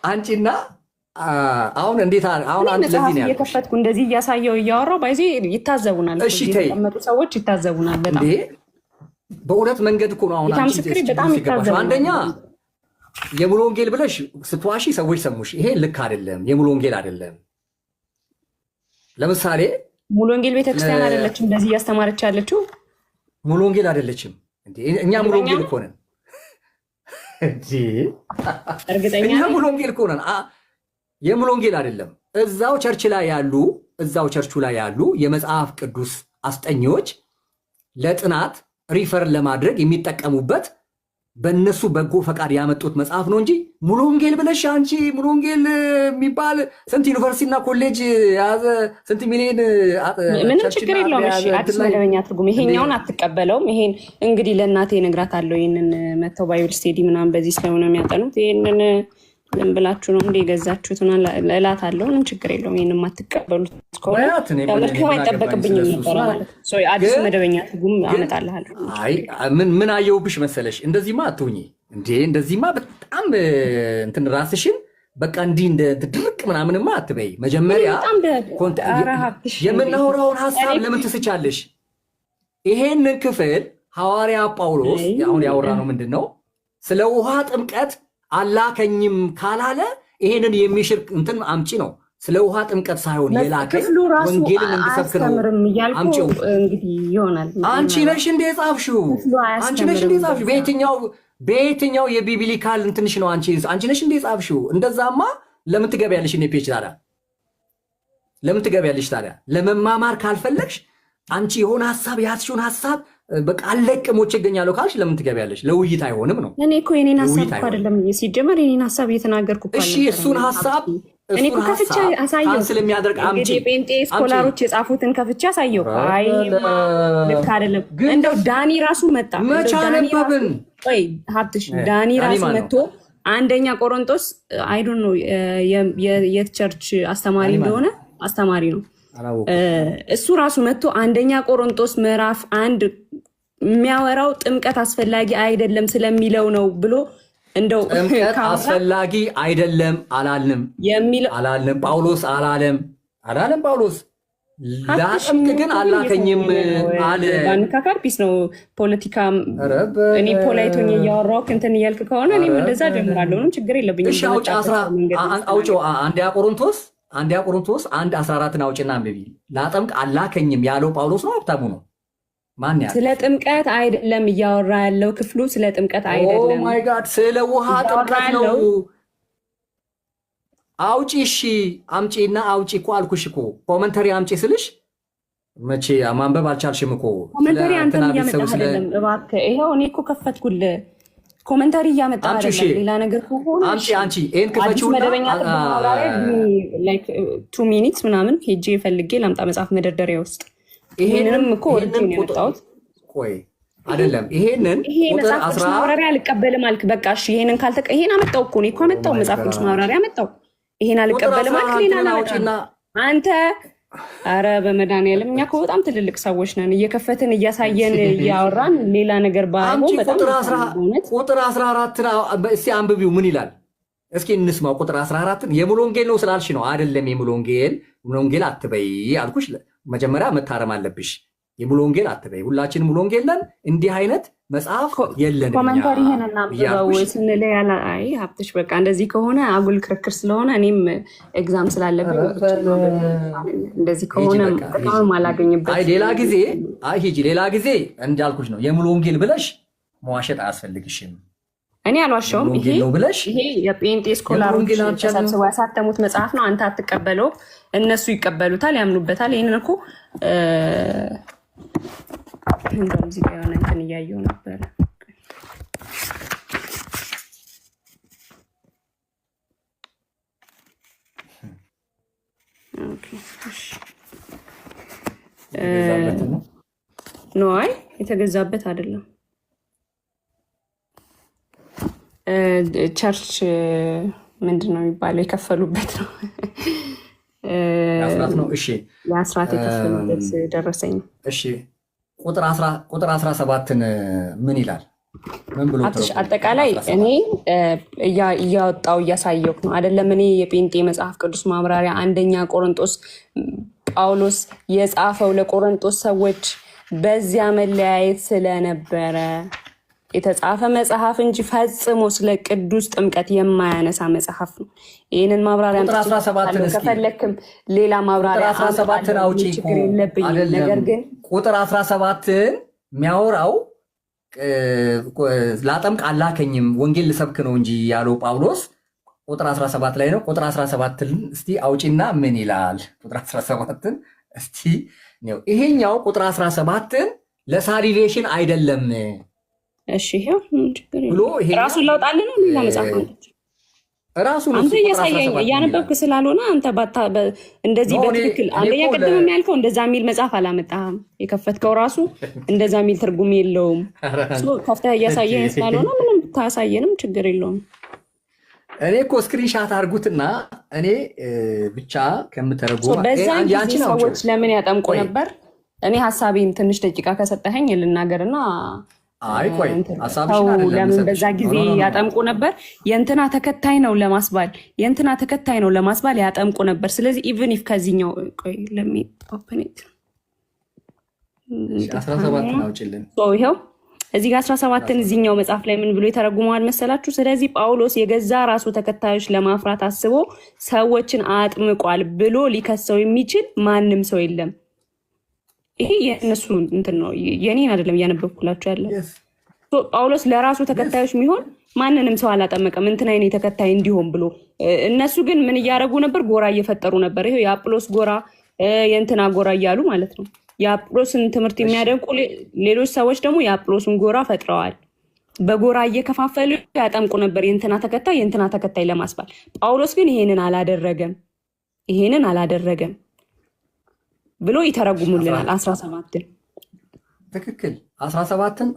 አንቺና አሁን እንዴት አሁን አንቺ ለዚህ ነው
እየከፈትኩ እንደዚህ እያሳየው እያወራው ባይዚ ይታዘቡናል።
እሺ ተይ
የተቀመጡ ሰዎች ይታዘቡናል። በጣም
በእውነት መንገድ እኮ ነው። አሁን አንቺ
በጣም ይታዘቡናል።
አንደኛ የሙሉ ወንጌል ብለሽ ስትዋሺ ሰዎች ሰሙሽ። ይሄ ልክ አይደለም፣ የሙሉ ወንጌል አይደለም። ለምሳሌ
ሙሉ ወንጌል ቤተክርስቲያን አይደለችም እንደዚህ እያስተማረች ያለችው።
ሙሉ ወንጌል አይደለችም እንዴ? እኛ ሙሉ ወንጌል እኮ ነን እንጂ
እርግጠኛ
ሙሉ ወንጌል እኮ ነን። የሙሉ ወንጌል አይደለም። እዛው ቸርቹ ላይ ያሉ የመጽሐፍ ቅዱስ አስጠኚዎች ለጥናት ሪፈር ለማድረግ የሚጠቀሙበት በእነሱ በጎ ፈቃድ ያመጡት መጽሐፍ ነው እንጂ ሙሉ ወንጌል ብለሽ አንቺ ሙሉ ወንጌል የሚባል ስንት ዩኒቨርሲቲና ኮሌጅ የያዘ ስንት ሚሊዮን
ምንም ችግር የለውም። አዲስ መደበኛ ትርጉም ይሄኛውን አትቀበለውም። ይሄን እንግዲህ ለእናቴ እነግራታለሁ። ይህንን መተው ባይብል ስቴዲ ምናምን በዚህ ስለሆነ የሚያጠኑት ይህንን ዝም ብላችሁ ነው እንደ የገዛችሁትን እላታለሁ። ምንም ችግር የለውም። ይህን የማትቀበሉት ከሆነ መድከም አይጠበቅብኝም ነበረ ማለት ነው። አዲስ መደበኛ ትርጉም አመጣልሃለሁ።
ምን አየሁብሽ መሰለሽ? እንደዚህማ አትሁኚ እንዴ! እንደዚህማ በጣም እንትን ራስሽን በቃ እንዲህ እንደ ድርቅ ምናምንማ አትበይ። መጀመሪያ የምናወራውን ሀሳብ ለምን ትስቻለሽ? ይሄንን ክፍል ሐዋርያ ጳውሎስ አሁን ያወራ ነው ምንድን ነው? ስለ ውሃ ጥምቀት አላከኝም ካላለ ይሄንን የሚሽር እንትን አምጪ ነው። ስለ ውሃ ጥምቀት ሳይሆን የላከኝ ወንጌልን እንድሰብክ ነው። አምጪው
እንግዲህ ይሆናል።
አንቺ ነሽ እንደ ጻፍሽው፣ አንቺ ነሽ እንደ ጻፍሽው። በየትኛው የቢብሊካል እንትንሽ ነው? አንቺ ነሽ እንደ ጻፍሽው። እንደዛማ ለምን ትገቢያለሽ? እኔ ፔጅ ታዲያ ለምን ትገቢያለሽ ታዲያ? ለመማማር ካልፈለግሽ አንቺ የሆነ ሀሳብ ያዝሽውን ሀሳብ በቃ አለቅሞች ይገኛሉ ካልሽ ለምን ትገቢያለሽ? ለውይይት አይሆንም ነው።
እኔ እኮ የኔን ሀሳብ እኮ አይደለም ሲጀመር የኔን ሀሳብ እየተናገርኩ እኮ
እሺ፣ እሱን ሀሳብ
እኔ እኮ ከፍቼ አሳየው
ስለሚያደርግ አምጪ።
ጴንጤ ስኮላሮች የጻፉትን ከፍቼ አሳየው። አይ ልክ አይደለም። እንደው ዳኒ ራሱ መጣ።
መቼ አነበብን?
ወይ ሀብትሽ ዳኒ ራሱ መጥቶ አንደኛ ቆሮንቶስ አይ ዶንት ኖ የቸርች አስተማሪ እንደሆነ አስተማሪ ነው። እሱ ራሱ መጥቶ አንደኛ ቆሮንቶስ ምዕራፍ 1 የሚያወራው ጥምቀት አስፈላጊ አይደለም ስለሚለው ነው ብሎ እንደው
ጥምቀት አስፈላጊ አይደለም አላልንም። ጳውሎስ አላለም። ጳውሎስ ላጥምቅ ግን አላከኝም አለ።
ባንካካር ፒስ ነው ፖለቲካ። እኔ ፖላይቶኝ እያወራሁ እንትን እያልክ ከሆነ እኔም እንደዛ ጀምራለሁ። ምንም ችግር የለብኝም።
እሺ አውጪው አንደኛ ቆሮንቶስ 1:14 አውጪና አንብቢ። ላጠምቅ አላከኝም ያለው ጳውሎስ ነው ሀብታሙ ነው? ማን ያለው?
ስለ ጥምቀት አይደለም እያወራ ያለው ክፍሉ፣ ስለ ጥምቀት አይደለም።
ኦ ማይ ጋድ ስለ ውሃ ጥምቀት ነው። አውጪ እሺ አምጪና አውጪ እኮ አልኩሽ እኮ ኮመንተሪ አምጪ ስልሽ መቼ ማንበብ አልቻልሽም እኮ።
ኮመንተሪ አንተ እያመጣህ አይደለም እባክህ። ይሄው እኔ እኮ ከፈትኩል ኮመንተሪ እያመጣህ አይደለም። ሌላ ነገር ከሆነ
አንቺ ይሄን ክፈችውና
መደበኛ ላይክ 2 ሚኒትስ ምናምን ሄጄ ፈልጌ ላምጣ መጽሐፍ መደርደሪያ ውስጥ። ይሄንንም እኮ ወርጄ ነው ያመጣሁት። ቆይ
አይደለም ይሄንን
ቁጥር 10 ማብራሪያ አልቀበልም አልክ። በቃ እሺ ይሄንን ካልተቀ ይሄን አመጣው እኮ እኔ እኮ አመጣው መጽሐፍ ቅዱስ ማብራሪያ አመጣው። ይሄን አልቀበልም አልክ። ሌላ አላወጣና አንተ አረ በመድኃኒዓለም እኛ እኮ በጣም ትልልቅ ሰዎች ነን። እየከፈትን እያሳየን እያወራን ሌላ ነገር ባይሆን በጣም
ቁጥር 14 እስኪ አንብቢው ምን ይላል? እስኪ እንስማው። ቁጥር 14 የሙሉ ወንጌል ነው ስላልሽ ነው አይደለም? የሙሉ ወንጌል አትበይ አልኩሽ። መጀመሪያ መታረም አለብሽ። የሙሉ ወንጌል አትበይ። ሁላችንም ሙሉ ወንጌል ነን። እንዲህ አይነት መጽሐፍ የለንም።
ኮመንታሪ ይሄንና ስንለ ያለ አይ ሀብትሽ በቃ እንደዚህ ከሆነ አጉል ክርክር ስለሆነ እኔም ኤግዛም ስላለብኝ እንደዚህ ከሆነ በጣም አላገኝበት።
አይ ሌላ ጊዜ እንዳልኩሽ ነው። የሙሉ ወንጌል ብለሽ መዋሸት አያስፈልግሽም።
እኔ አልዋሸውም። ይሄ የጴንጤ ስኮላሮች ተሰብስበው ያሳተሙት መጽሐፍ ነው። አንተ አትቀበለው፣ እነሱ ይቀበሉታል፣ ያምኑበታል። ይህንን እኮ እንደውም እዚህ ጋር የሆነ እንትን እያየሁ ነበረ። አይ የተገዛበት አይደለም። ቸርች ምንድን ነው የሚባለው? የከፈሉበት ነው። የአስራት የከፈሉበት ደረሰኝ።
እሺ ቁጥር 17ን ምን ይላል? ምን ብሎ
አጠቃላይ እኔ እያወጣው እያሳየው ነው አይደለም? እኔ የጴንጤ መጽሐፍ ቅዱስ ማብራሪያ አንደኛ ቆሮንጦስ ጳውሎስ የጻፈው ለቆሮንጦስ ሰዎች በዚያ መለያየት ስለነበረ የተጻፈ መጽሐፍ እንጂ ፈጽሞ ስለ ቅዱስ ጥምቀት የማያነሳ መጽሐፍ ነው። ይህንን ማብራሪያ ከፈለክም ሌላ ማብራሪያ
17ን አውጪ
ችግር የለብኝም። ነገር ግን
ቁጥር 17ን የሚያወራው ላጠምቅ አላከኝም ወንጌል ልሰብክ ነው እንጂ ያለው ጳውሎስ ቁጥር 17 ላይ ነው። ቁጥር 17ን እስቲ አውጪና ምን ይላል? ቁጥር 17ን እስቲ ይሄኛው ቁጥር 17ን ለሳሊቬሽን አይደለም።
እሺ ይሄው ራሱን ላውጣልን ነው ሌላ መጽሐፍ ነው ራሱ ነው። አንተ እያሳየኝ እያነበብክ ስላልሆነ አንተ እንደዚህ በትክክል አንደኛ ቀደም የሚያልከው እንደዛ የሚል መጽሐፍ አላመጣህም። የከፈትከው ራሱ እንደዛ የሚል ትርጉም የለውም። ከፍተህ እያሳየኝ ስላልሆነ ምንም ብታሳየንም ችግር የለውም።
እኔ እኮ ስክሪንሻት አድርጉትና እኔ ብቻ ከምተረጉም
በዛን ጊዜ ሰዎች ለምን ያጠምቁ ነበር? እኔ ሀሳቤን ትንሽ ደቂቃ ከሰጠኸኝ ልናገርና
አይ ቆይ
ለምን በዛ ጊዜ ያጠምቁ ነበር? የእንትና ተከታይ ነው ለማስባል ያጠምቁ ነበር። ስለዚህ ኢቭን ኢፍ ከዚህኛው ቆይ ለሚ ኦፕን ኢት
17 ነው ጭልን
ይሄው እዚህ ጋር 17ን እዚህኛው መጽሐፍ ላይ ምን ብሎ የተረጉመዋል መሰላችሁ? ስለዚህ ጳውሎስ የገዛ ራሱ ተከታዮች ለማፍራት አስቦ ሰዎችን አጥምቋል ብሎ ሊከሰው የሚችል ማንም ሰው የለም። ይሄ የእነሱ እንትን ነው፣ የኔን አይደለም እያነበብኩላችሁ ያለ። ጳውሎስ ለራሱ ተከታዮች የሚሆን ማንንም ሰው አላጠመቀም እንትን አይነት ተከታይ እንዲሆን ብሎ። እነሱ ግን ምን እያደረጉ ነበር? ጎራ እየፈጠሩ ነበር። ይሄ የአጵሎስ ጎራ የእንትና ጎራ እያሉ ማለት ነው። የአጵሎስን ትምህርት የሚያደንቁ ሌሎች ሰዎች ደግሞ የአጵሎስን ጎራ ፈጥረዋል። በጎራ እየከፋፈሉ ያጠምቁ ነበር፣ የእንትና ተከታይ ለማስባል። ጳውሎስ ግን ይሄንን አላደረገም ብሎ ይተረጉሙልናል። 17
ትክክል 17ን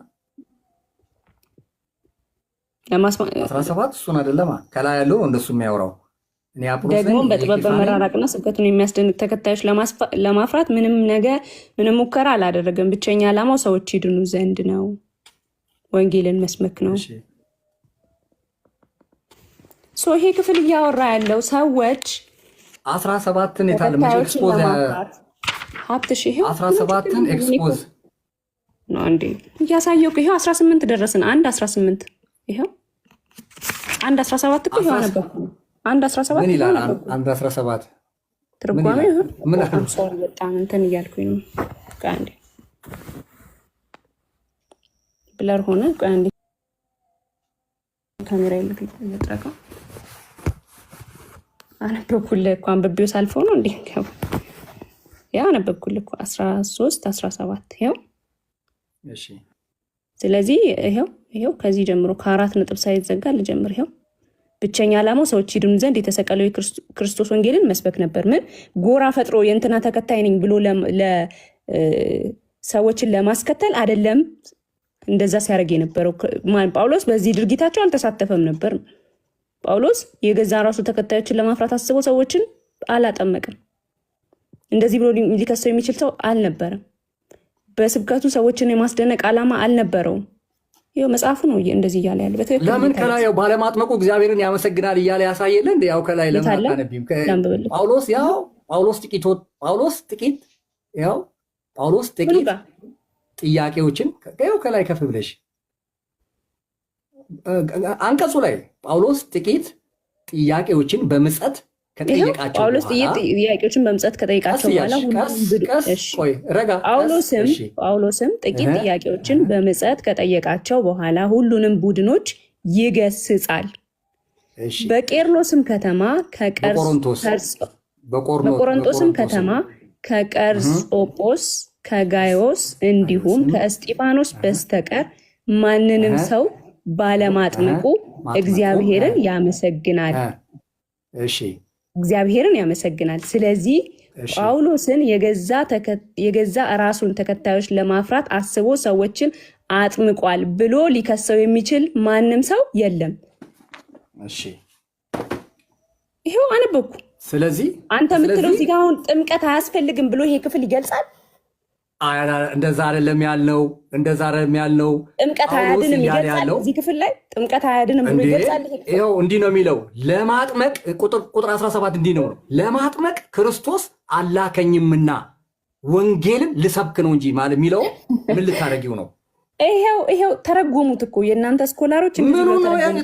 17 እሱን አይደለማ ከላይ ያለው እንደሱ የሚያወራው
ደግሞ በጥበብ በመራራቅና ስብከቱን የሚያስደንቅ ተከታዮች ለማፍራት ምንም ሙከራ አላደረገም። ብቸኛ ዓላማው ሰዎች ይድኑ ዘንድ ነው፣ ወንጌልን መስበክ ነው። ይሄ ክፍል እያወራ ያለው ሰዎች
17ን የታለ
ሀብትሽ ይሄው
17ን ኤክስፖዝ
ነው እንዴ እያሳየው ይሄው 18 ደረስን። 1:18 ይሄው 1:17 እኮ ይሄው ነበር። 1:17
ምን ይላል? 1:17
ትርጓሜ
ምን
ሶሪ በጣም እንትን እያልኩኝ ነው። አንዴ ብለር ሆነ። አንዴ ካሜራ ይልክ እየጠራቀው አነበብኩልህ እኮ አንብቤው ሳልፈው ነው እንዴ? ያው አነበብኩልህ እኮ 13:17 ይሄው።
እሺ
ስለዚህ ይሄው ከዚህ ጀምሮ ከ4 ነጥብ ሳይዘጋ ልጀምር። ይሄው ብቸኛ ዓላማው ሰዎች ይድኑ ዘንድ የተሰቀለው የክርስቶስ ወንጌልን መስበክ ነበር። ምን ጎራ ፈጥሮ የእንትና ተከታይ ነኝ ብሎ ሰዎችን ለማስከተል አይደለም። እንደዛ ሲያደርግ የነበረው ጳውሎስ በዚህ ድርጊታቸው አልተሳተፈም ነበር። ጳውሎስ የገዛ ራሱ ተከታዮችን ለማፍራት አስቦ ሰዎችን አላጠመቅም። እንደዚህ ብሎ ሊከሰው የሚችል ሰው አልነበረም። በስብከቱ ሰዎችን የማስደነቅ ዓላማ አልነበረውም። ይኸው መጽሐፉ ነው እንደዚህ እያለ ያለ።
ለምን ከላይ ያው ባለማጥመቁ እግዚአብሔርን ያመሰግናል እያለ ያሳየለ እንደ ያው ከላይ ለምን አታነቢም? ጳውሎስ ጥቂት ጥያቄዎችን ያው ከላይ ከፍ ብለሽ አንቀጹ ላይ ጳውሎስ ጥቂት ጥያቄዎችን በምጸት ከጠየቃቸው
ጳውሎስ ጥያቄዎችን በምጸት ከጠየቃቸው በኋላ ጳውሎስም ጥቂት ጥያቄዎችን በምጸት ከጠየቃቸው በኋላ ሁሉንም ቡድኖች ይገስጻል። በቄርሎስም ከተማ በቆሮንቶስም ከተማ ከቀርጾጶስ ከጋዮስ እንዲሁም ከእስጢፋኖስ በስተቀር ማንንም ሰው ባለማጥመቁ እግዚአብሔርን ያመሰግናል። እግዚአብሔርን ያመሰግናል። ስለዚህ ጳውሎስን የገዛ ራሱን ተከታዮች ለማፍራት አስቦ ሰዎችን አጥምቋል ብሎ ሊከሰው የሚችል ማንም ሰው የለም። ይሄው አነበብኩ።
ስለዚህ
አንተ የምትለው እዚህ ጋር አሁን ጥምቀት አያስፈልግም ብሎ ይሄ ክፍል ይገልጻል።
እንደዛ አይደለም ያልነው።
ጥምቀት አያድንም ይገልጻል። እዚህ ክፍል ላይ ጥምቀት አያድንም ብሎ ይገልጻል።
ይኸው እንዲህ ነው የሚለው። ለማጥመቅ ቁጥር 17 እንዲህ ነው፣ ለማጥመቅ ክርስቶስ አላከኝምና ወንጌልን ልሰብክ ነው እንጂ ማለት የሚለው ምን ልታደርጊው ነው?
ይሄው ተረጎሙት እኮ የእናንተ ስኮላሮች።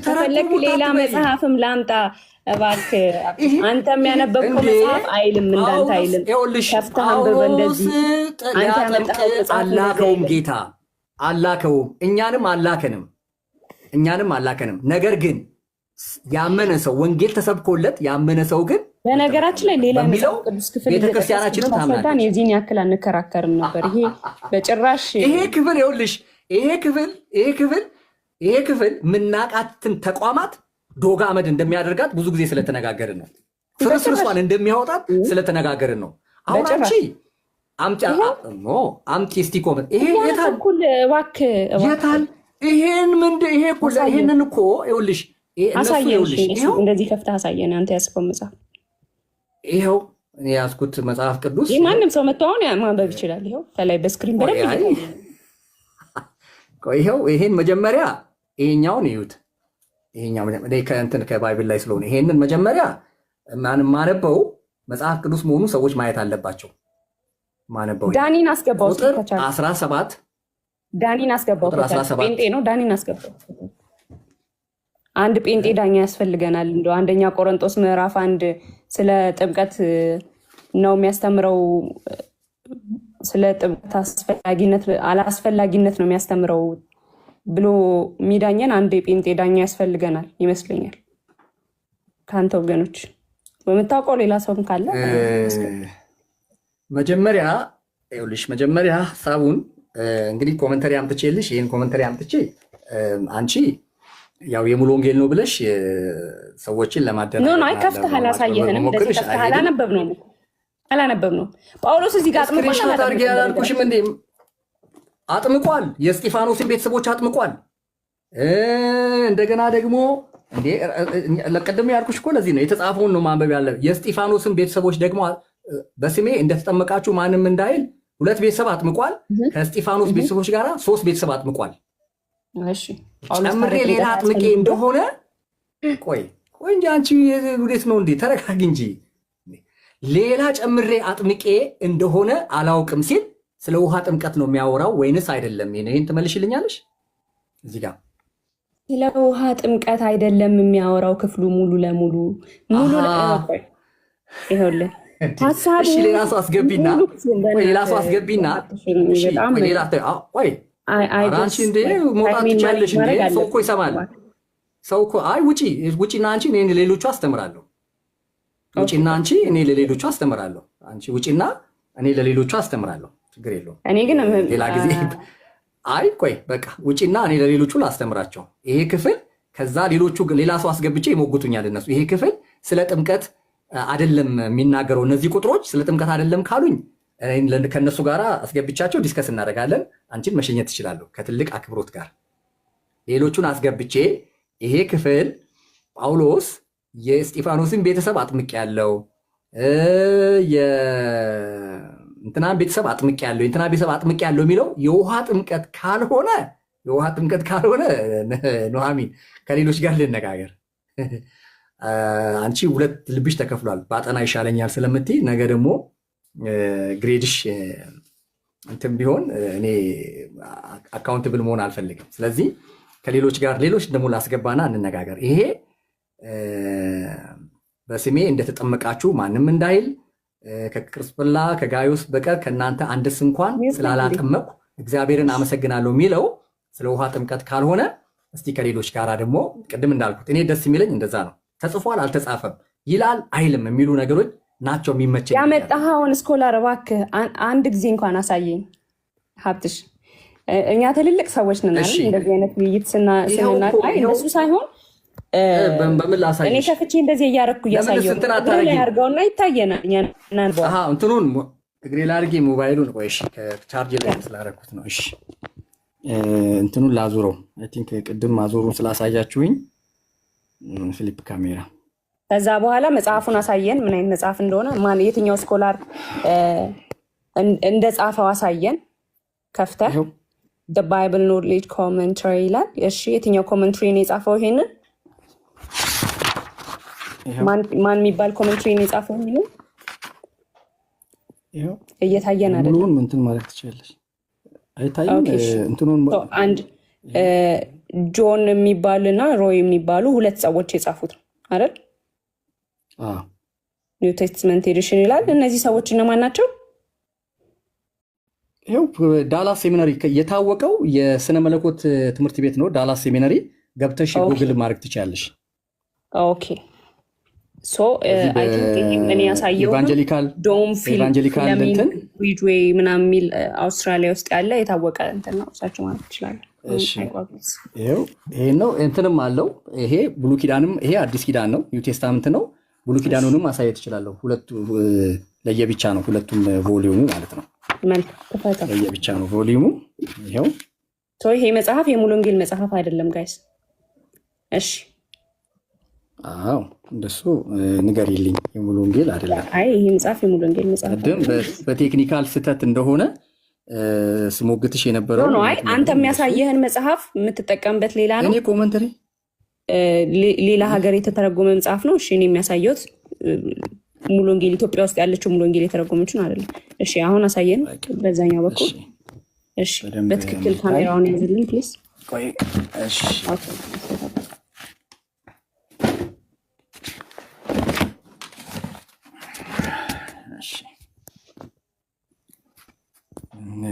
ተፈለክ ሌላ መጽሐፍም ላምጣ እባክህ። አንተ የሚያነበብከው መጽሐፍ አይልም እንዳንተ አይልም። ከፍተህ አንብበህ እንደዚህ
አላከውም፣ ጌታ አላከውም፣ እኛንም አላከንም። ነገር ግን ያመነ ሰው ወንጌል ተሰብኮለት ያመነ ሰው ግን
በነገራችን ላይ ሌላ መጽሐፍ ቅዱስ ክፍል
ቤተክርስቲያናችንን ታምናለች።
የዚህን ያክል አንከራከርም ነበር። ይሄ በጭራሽ
ይሄ ክፍል ይኸውልሽ፣ ይሄ ክፍል ምናቃትን ተቋማት ዶጋ አመድ እንደሚያደርጋት ብዙ ጊዜ ስለተነጋገርን ነው። ፍርስርሷን እንደሚያወጣት ስለተነጋገርን ነው። አሁን አምጪ እስቲ ኮመንት ይሄ የታል? ይሄንን እኮ ይኸውልሽ፣
እንደዚህ ከፍተህ አሳየን። አንተ ያስከው መጽሐፍ
ይኸው የያዝኩት መጽሐፍ ቅዱስ
ማንም ሰው መጥቶ አሁን ማንበብ ይችላል። ይኸው ከላይ በስክሪን በደንብ
ይኸው። ይሄን መጀመሪያ ይሄኛውን ይዩት። ይሄኛው ከእንትን ከባይብል ላይ ስለሆነ ይሄንን መጀመሪያ ማነበው መጽሐፍ ቅዱስ መሆኑ ሰዎች ማየት አለባቸው። ማነበው
ዳኒን አስገባው።
ቁጥር 17
ዳኒን አስገባው። ጴንጤ ነው። ዳኒን አስገባው። አንድ ጴንጤ ዳኛ ያስፈልገናል። እንደ አንደኛ ቆሮንቶስ ምዕራፍ 1 ስለ ጥምቀት ነው የሚያስተምረው። ስለ ጥምቀት አላስፈላጊነት ነው የሚያስተምረው ብሎ ሚዳኘን አንድ የጴንጤ ዳኛ ያስፈልገናል ይመስለኛል። ከአንተ ወገኖች በምታውቀው ሌላ ሰውም ካለ
መጀመሪያ ሀሳቡን እንግዲህ ኮመንተሪ አምጥቼልሽ ይህን ኮመንተሪ አምጥቼ አንቺ ያው የሙሉ ወንጌል ነው ብለሽ ሰዎችን ለማደናገር
ነው። አይ ከፍተህ አላሳየህንም። እንደዚህ ከፍተህ አላነበብነውም። ጳውሎስ እዚህ ጋር
አላልኩሽም እንዴ? አጥምቋል። የእስጢፋኖስን ቤተሰቦች አጥምቋል። እንደገና ደግሞ ለቀደም ያልኩሽ እኮ ለዚህ ነው የተጻፈውን ነው ማንበብ ያለ። የእስጢፋኖስን ቤተሰቦች ደግሞ በስሜ እንደተጠመቃችሁ ማንም እንዳይል 2 ቤተሰብ አጥምቋል። ከእስጢፋኖስ ቤተሰቦች ጋር 3 ቤተሰብ አጥምቋል። ጨምሬ ሌላ አጥምቄ እንደሆነ ቆይ እንጂ አንቺ ወዴት ነው እንዴ? ተረጋጊ እንጂ ሌላ ጨምሬ አጥምቄ እንደሆነ አላውቅም ሲል ስለ ውሃ ጥምቀት ነው የሚያወራው ወይንስ አይደለም? ይህን ትመልሽልኛለሽ? እዚህ ጋር
ስለ ውሃ ጥምቀት አይደለም የሚያወራው ክፍሉ ሙሉ ለሙሉ ይኸውልህ ሀሳቡ
ሌላ ሰው አስገቢና ሌላ ሰው አስገቢና አንቺ እንደ መውጣት ትቻለሽ እንደ ሰው እኮ ይሰማል። ሰው እኮ አይ ውጪና አንቺ እኔ ለሌሎቹ አስተምራለሁ። ውጪና አንቺ እኔ ለሌሎቹ አስተምራለሁ። አንቺ ውጪና እኔ ለሌሎቹ አስተምራለሁ። ችግር የለውም።
እኔ ግን
ሌላ ጊዜ አይ ቆይ በቃ ውጪና እኔ ለሌሎቹ ላስተምራቸው። ይሄ ክፍል ከዛ ሌሎቹ ሌላ ሰው አስገብቼ ይሞግቱኛል እነሱ። ይሄ ክፍል ስለ ጥምቀት አይደለም የሚናገረው። እነዚህ ቁጥሮች ስለ ጥምቀት አይደለም ካሉኝ ከነሱ ጋር አስገብቻቸው ዲስከስ እናደርጋለን። አንቺን መሸኘት ትችላለሁ ከትልቅ አክብሮት ጋር። ሌሎቹን አስገብቼ ይሄ ክፍል ጳውሎስ የእስጢፋኖስን ቤተሰብ አጥምቅ ያለው የእንትናን ቤተሰብ አጥምቅ ያለው የእንትና ቤተሰብ አጥምቅ ያለው የሚለው የውሃ ጥምቀት ካልሆነ ኑሐሚን ከሌሎች ጋር ልነጋገር። አንቺ ሁለት ልብሽ ተከፍሏል። ባጠና ይሻለኛል ስለምትይ ነገ ደግሞ ግሬድሽ እንትን ቢሆን እኔ አካውንትብል መሆን አልፈልግም። ስለዚህ ከሌሎች ጋር ሌሎች ደግሞ ላስገባና እንነጋገር። ይሄ በስሜ እንደተጠመቃችሁ ማንም እንዳይል ከክርስጵላ ከጋዮስ በቀር ከእናንተ አንድስ እንኳን ስላላጠመቅኩ እግዚአብሔርን አመሰግናለሁ የሚለው ስለ ውሃ ጥምቀት ካልሆነ እስቲ ከሌሎች ጋር ደግሞ ቅድም እንዳልኩት እኔ ደስ የሚለኝ እንደዛ ነው። ተጽፏል አልተጻፈም ይላል አይልም የሚሉ ነገሮች ናቸው የሚመቸኝ።
ያመጣኸውን ስኮላር እባክህ አንድ ጊዜ እንኳን አሳየኝ ሀብትሽ። እኛ ትልልቅ ሰዎች ነን አይደል? እንደዚህ አይነት ውይይት ስንናገር እንደሱ ሳይሆን
በምን ላሳየሽ?
እኔ ከፍቼ እንደዚህ እያረኩ እያሳየሁ ያርገውና ይታየናል።
እንትኑን እግሬ ላድርጌ ሞባይሉን ቆይሽ ከቻርጅ ላይ ስላደረኩት ነው። እሺ እንትኑን ላዙረው። አይ ቲንክ ቅድም ማዞሩን ስላሳያችሁኝ ፊሊፕ ካሜራ።
ከዛ በኋላ መጽሐፉን አሳየን፣ ምን አይነት መጽሐፍ እንደሆነ ማን የትኛው ስኮላር እንደ ጻፈው አሳየን። ከፍተህ the bible knowledge commentary ይላል። እሺ የትኛው ኮመንትሪ ነው የጻፈው? ይሄንን ማን የሚባል ኮመንትሪ ነው የጻፈው? ይሄንን
ይሄው
እየታየን አይደል?
ሙሉውን እንትን ማለት ትችላለሽ። አይታይም እንትኑን
አንድ ጆን የሚባልና ሮይ የሚባሉ ሁለት ሰዎች የጻፉት አይደል? ኒው ቴስትመንት ኤዲሽን ይላል። እነዚህ ሰዎች እነማን ናቸው?
ይኸው ዳላስ ሴሚናሪ የታወቀው የስነ መለኮት ትምህርት ቤት ነው። ዳላስ ሴሚናሪ ገብተሽ ጉግል ማድረግ ትችላለሽ።
ኦኬ ሶ አይ ቲንክ እኔ ያሳየው ዶም ፊልሚንግ ዊድዌይ ምናምን የሚል አውስትራሊያ ውስጥ ያለ የታወቀ እንትን ነው። እሳቸው ማለት ይችላል።
ይሄው ይሄ ነው። እንትንም አለው። ይሄ ብሉይ ኪዳንም ይሄ አዲስ ኪዳን ነው፣ ኒው ቴስታመንት ነው። ብሉይ ኪዳኑንም ማሳየት እችላለሁ። ሁለቱ ለየብቻ ነው፣ ሁለቱም ቮሊዩሙ ማለት ነው። ለየብቻ ነው ቮሊዩሙ። ይሄው
ይሄ መጽሐፍ የሙሉ ወንጌል መጽሐፍ አይደለም ጋይስ። እሺ
አዎ እንደሱ ንገሪልኝ። የሙሉ ወንጌል አይደለም።
አይ ይሄ መጽሐፍ የሙሉ ወንጌል መጽሐፍ
አይደለም። በቴክኒካል ስህተት እንደሆነ ስሞግትሽ የነበረው
ነው። አይ አንተ የሚያሳየህን መጽሐፍ የምትጠቀምበት ሌላ ነው።
እኔ ኮመንተሪ
ሌላ ሀገር የተተረጎመ መጽሐፍ ነው። እሺ እኔ የሚያሳየው ሙሉ ወንጌል ኢትዮጵያ ውስጥ ያለችው ሙሉ ወንጌል የተረጎመችው አይደለም። እሺ አሁን አሳየን በዛኛው በኩል። እሺ በትክክል ካሜራውን ያዝልኝ ፕሊዝ።
ቆይ እሺ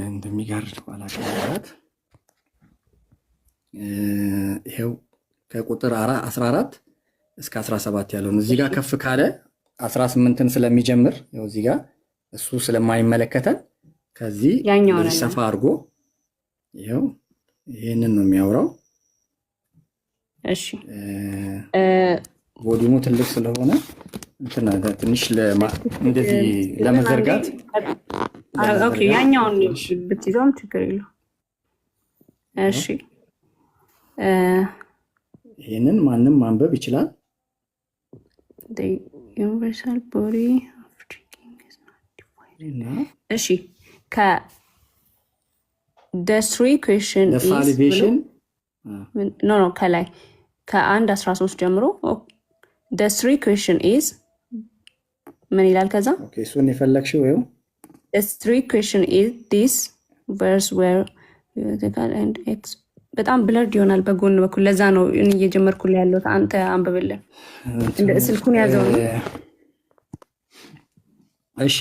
እንደሚጋርድ ባላቀራት ይሄው ከቁጥር 14 እስከ 17 ያለውን እዚህ ጋር ከፍ ካለ 18ን ስለሚጀምር ያው እዚህ ጋር እሱ ስለማይመለከተን ከዚህ ሰፋ አድርጎ ይሄው ይሄንን ነው የሚያወራው።
እሺ
ቮሊዩሙ ትልቅ ስለሆነ እንትና ትንሽ እንደዚህ ለመዘርጋት
ኦኬ ያኛውን ብትይዘውም ችግር የለው። እሺ
ይሄንን ማንም ማንበብ ይችላል።
ዩኒቨርሳል ቦዲ ኦፍ ድሪንኪንግ ኢዝ ኖት ዲቫይድ። እሺ the three question is no ከላይ ከ1 13 ጀምሮ the three question is ምን ይላል ከዛ?
ኦኬ እሱን የፈለግሽው ይኸው
The three question is this verse where and X በጣም ብለርድ ይሆናል በጎን በኩል። ለዛ ነው እኔ እየጀመርኩልህ ያለሁት። አንተ አንብብልን። ስልኩን ያዘው ነው።
እሺ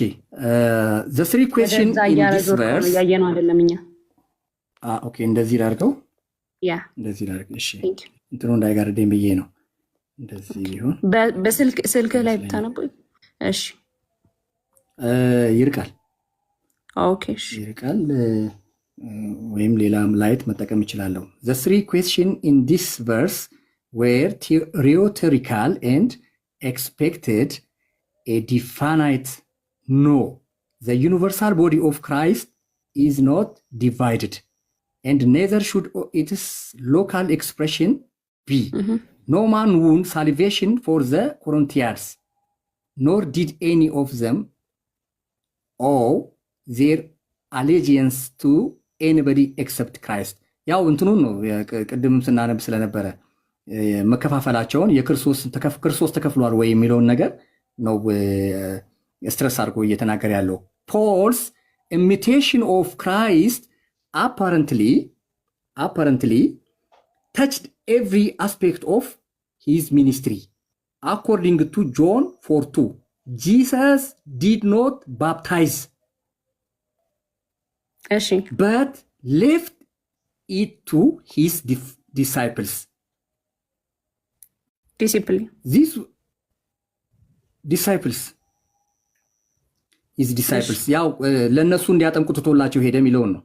the three question in this verse
ያየነው አይደለም እኛ።
ኦኬ እንደዚህ ላድርገው።
ያ
እንደዚህ ላድርግ። እሺ እንትኑ እንዳይጋርደኝ ብዬ ነው እንደዚህ ይሁን።
በስልክ ላይ ብታነበው እሺ
ይርቃል።
ኦኬ እሺ
ይርቃል ወይም ሌላ ላይት መጠቀም እችላለሁ። the three question in this verse were rhetorical and expected a definite no. The universal body of Christ is not divided, and neither should its local expression be. No man won salvation for the Corinthians, nor did any of them owe their allegiance to anybody except Christ. ያው እንትኑን ነው ቅድም ስናነብ ስለነበረ መከፋፈላቸውን ክርስቶስ ተከፍሏል ወይ የሚለውን ነገር ነው ስትረስ አድርጎ እየተናገረ ያለው። ፖልስ imitation of Christ apparently touched every aspect of his ministry. According to John 4:2, Jesus did not baptize, but left it to his disciples. These his disciples ያው ለነሱ እንዲያጠምቁ ትቶላቸው ሄደ የሚለውን ነው።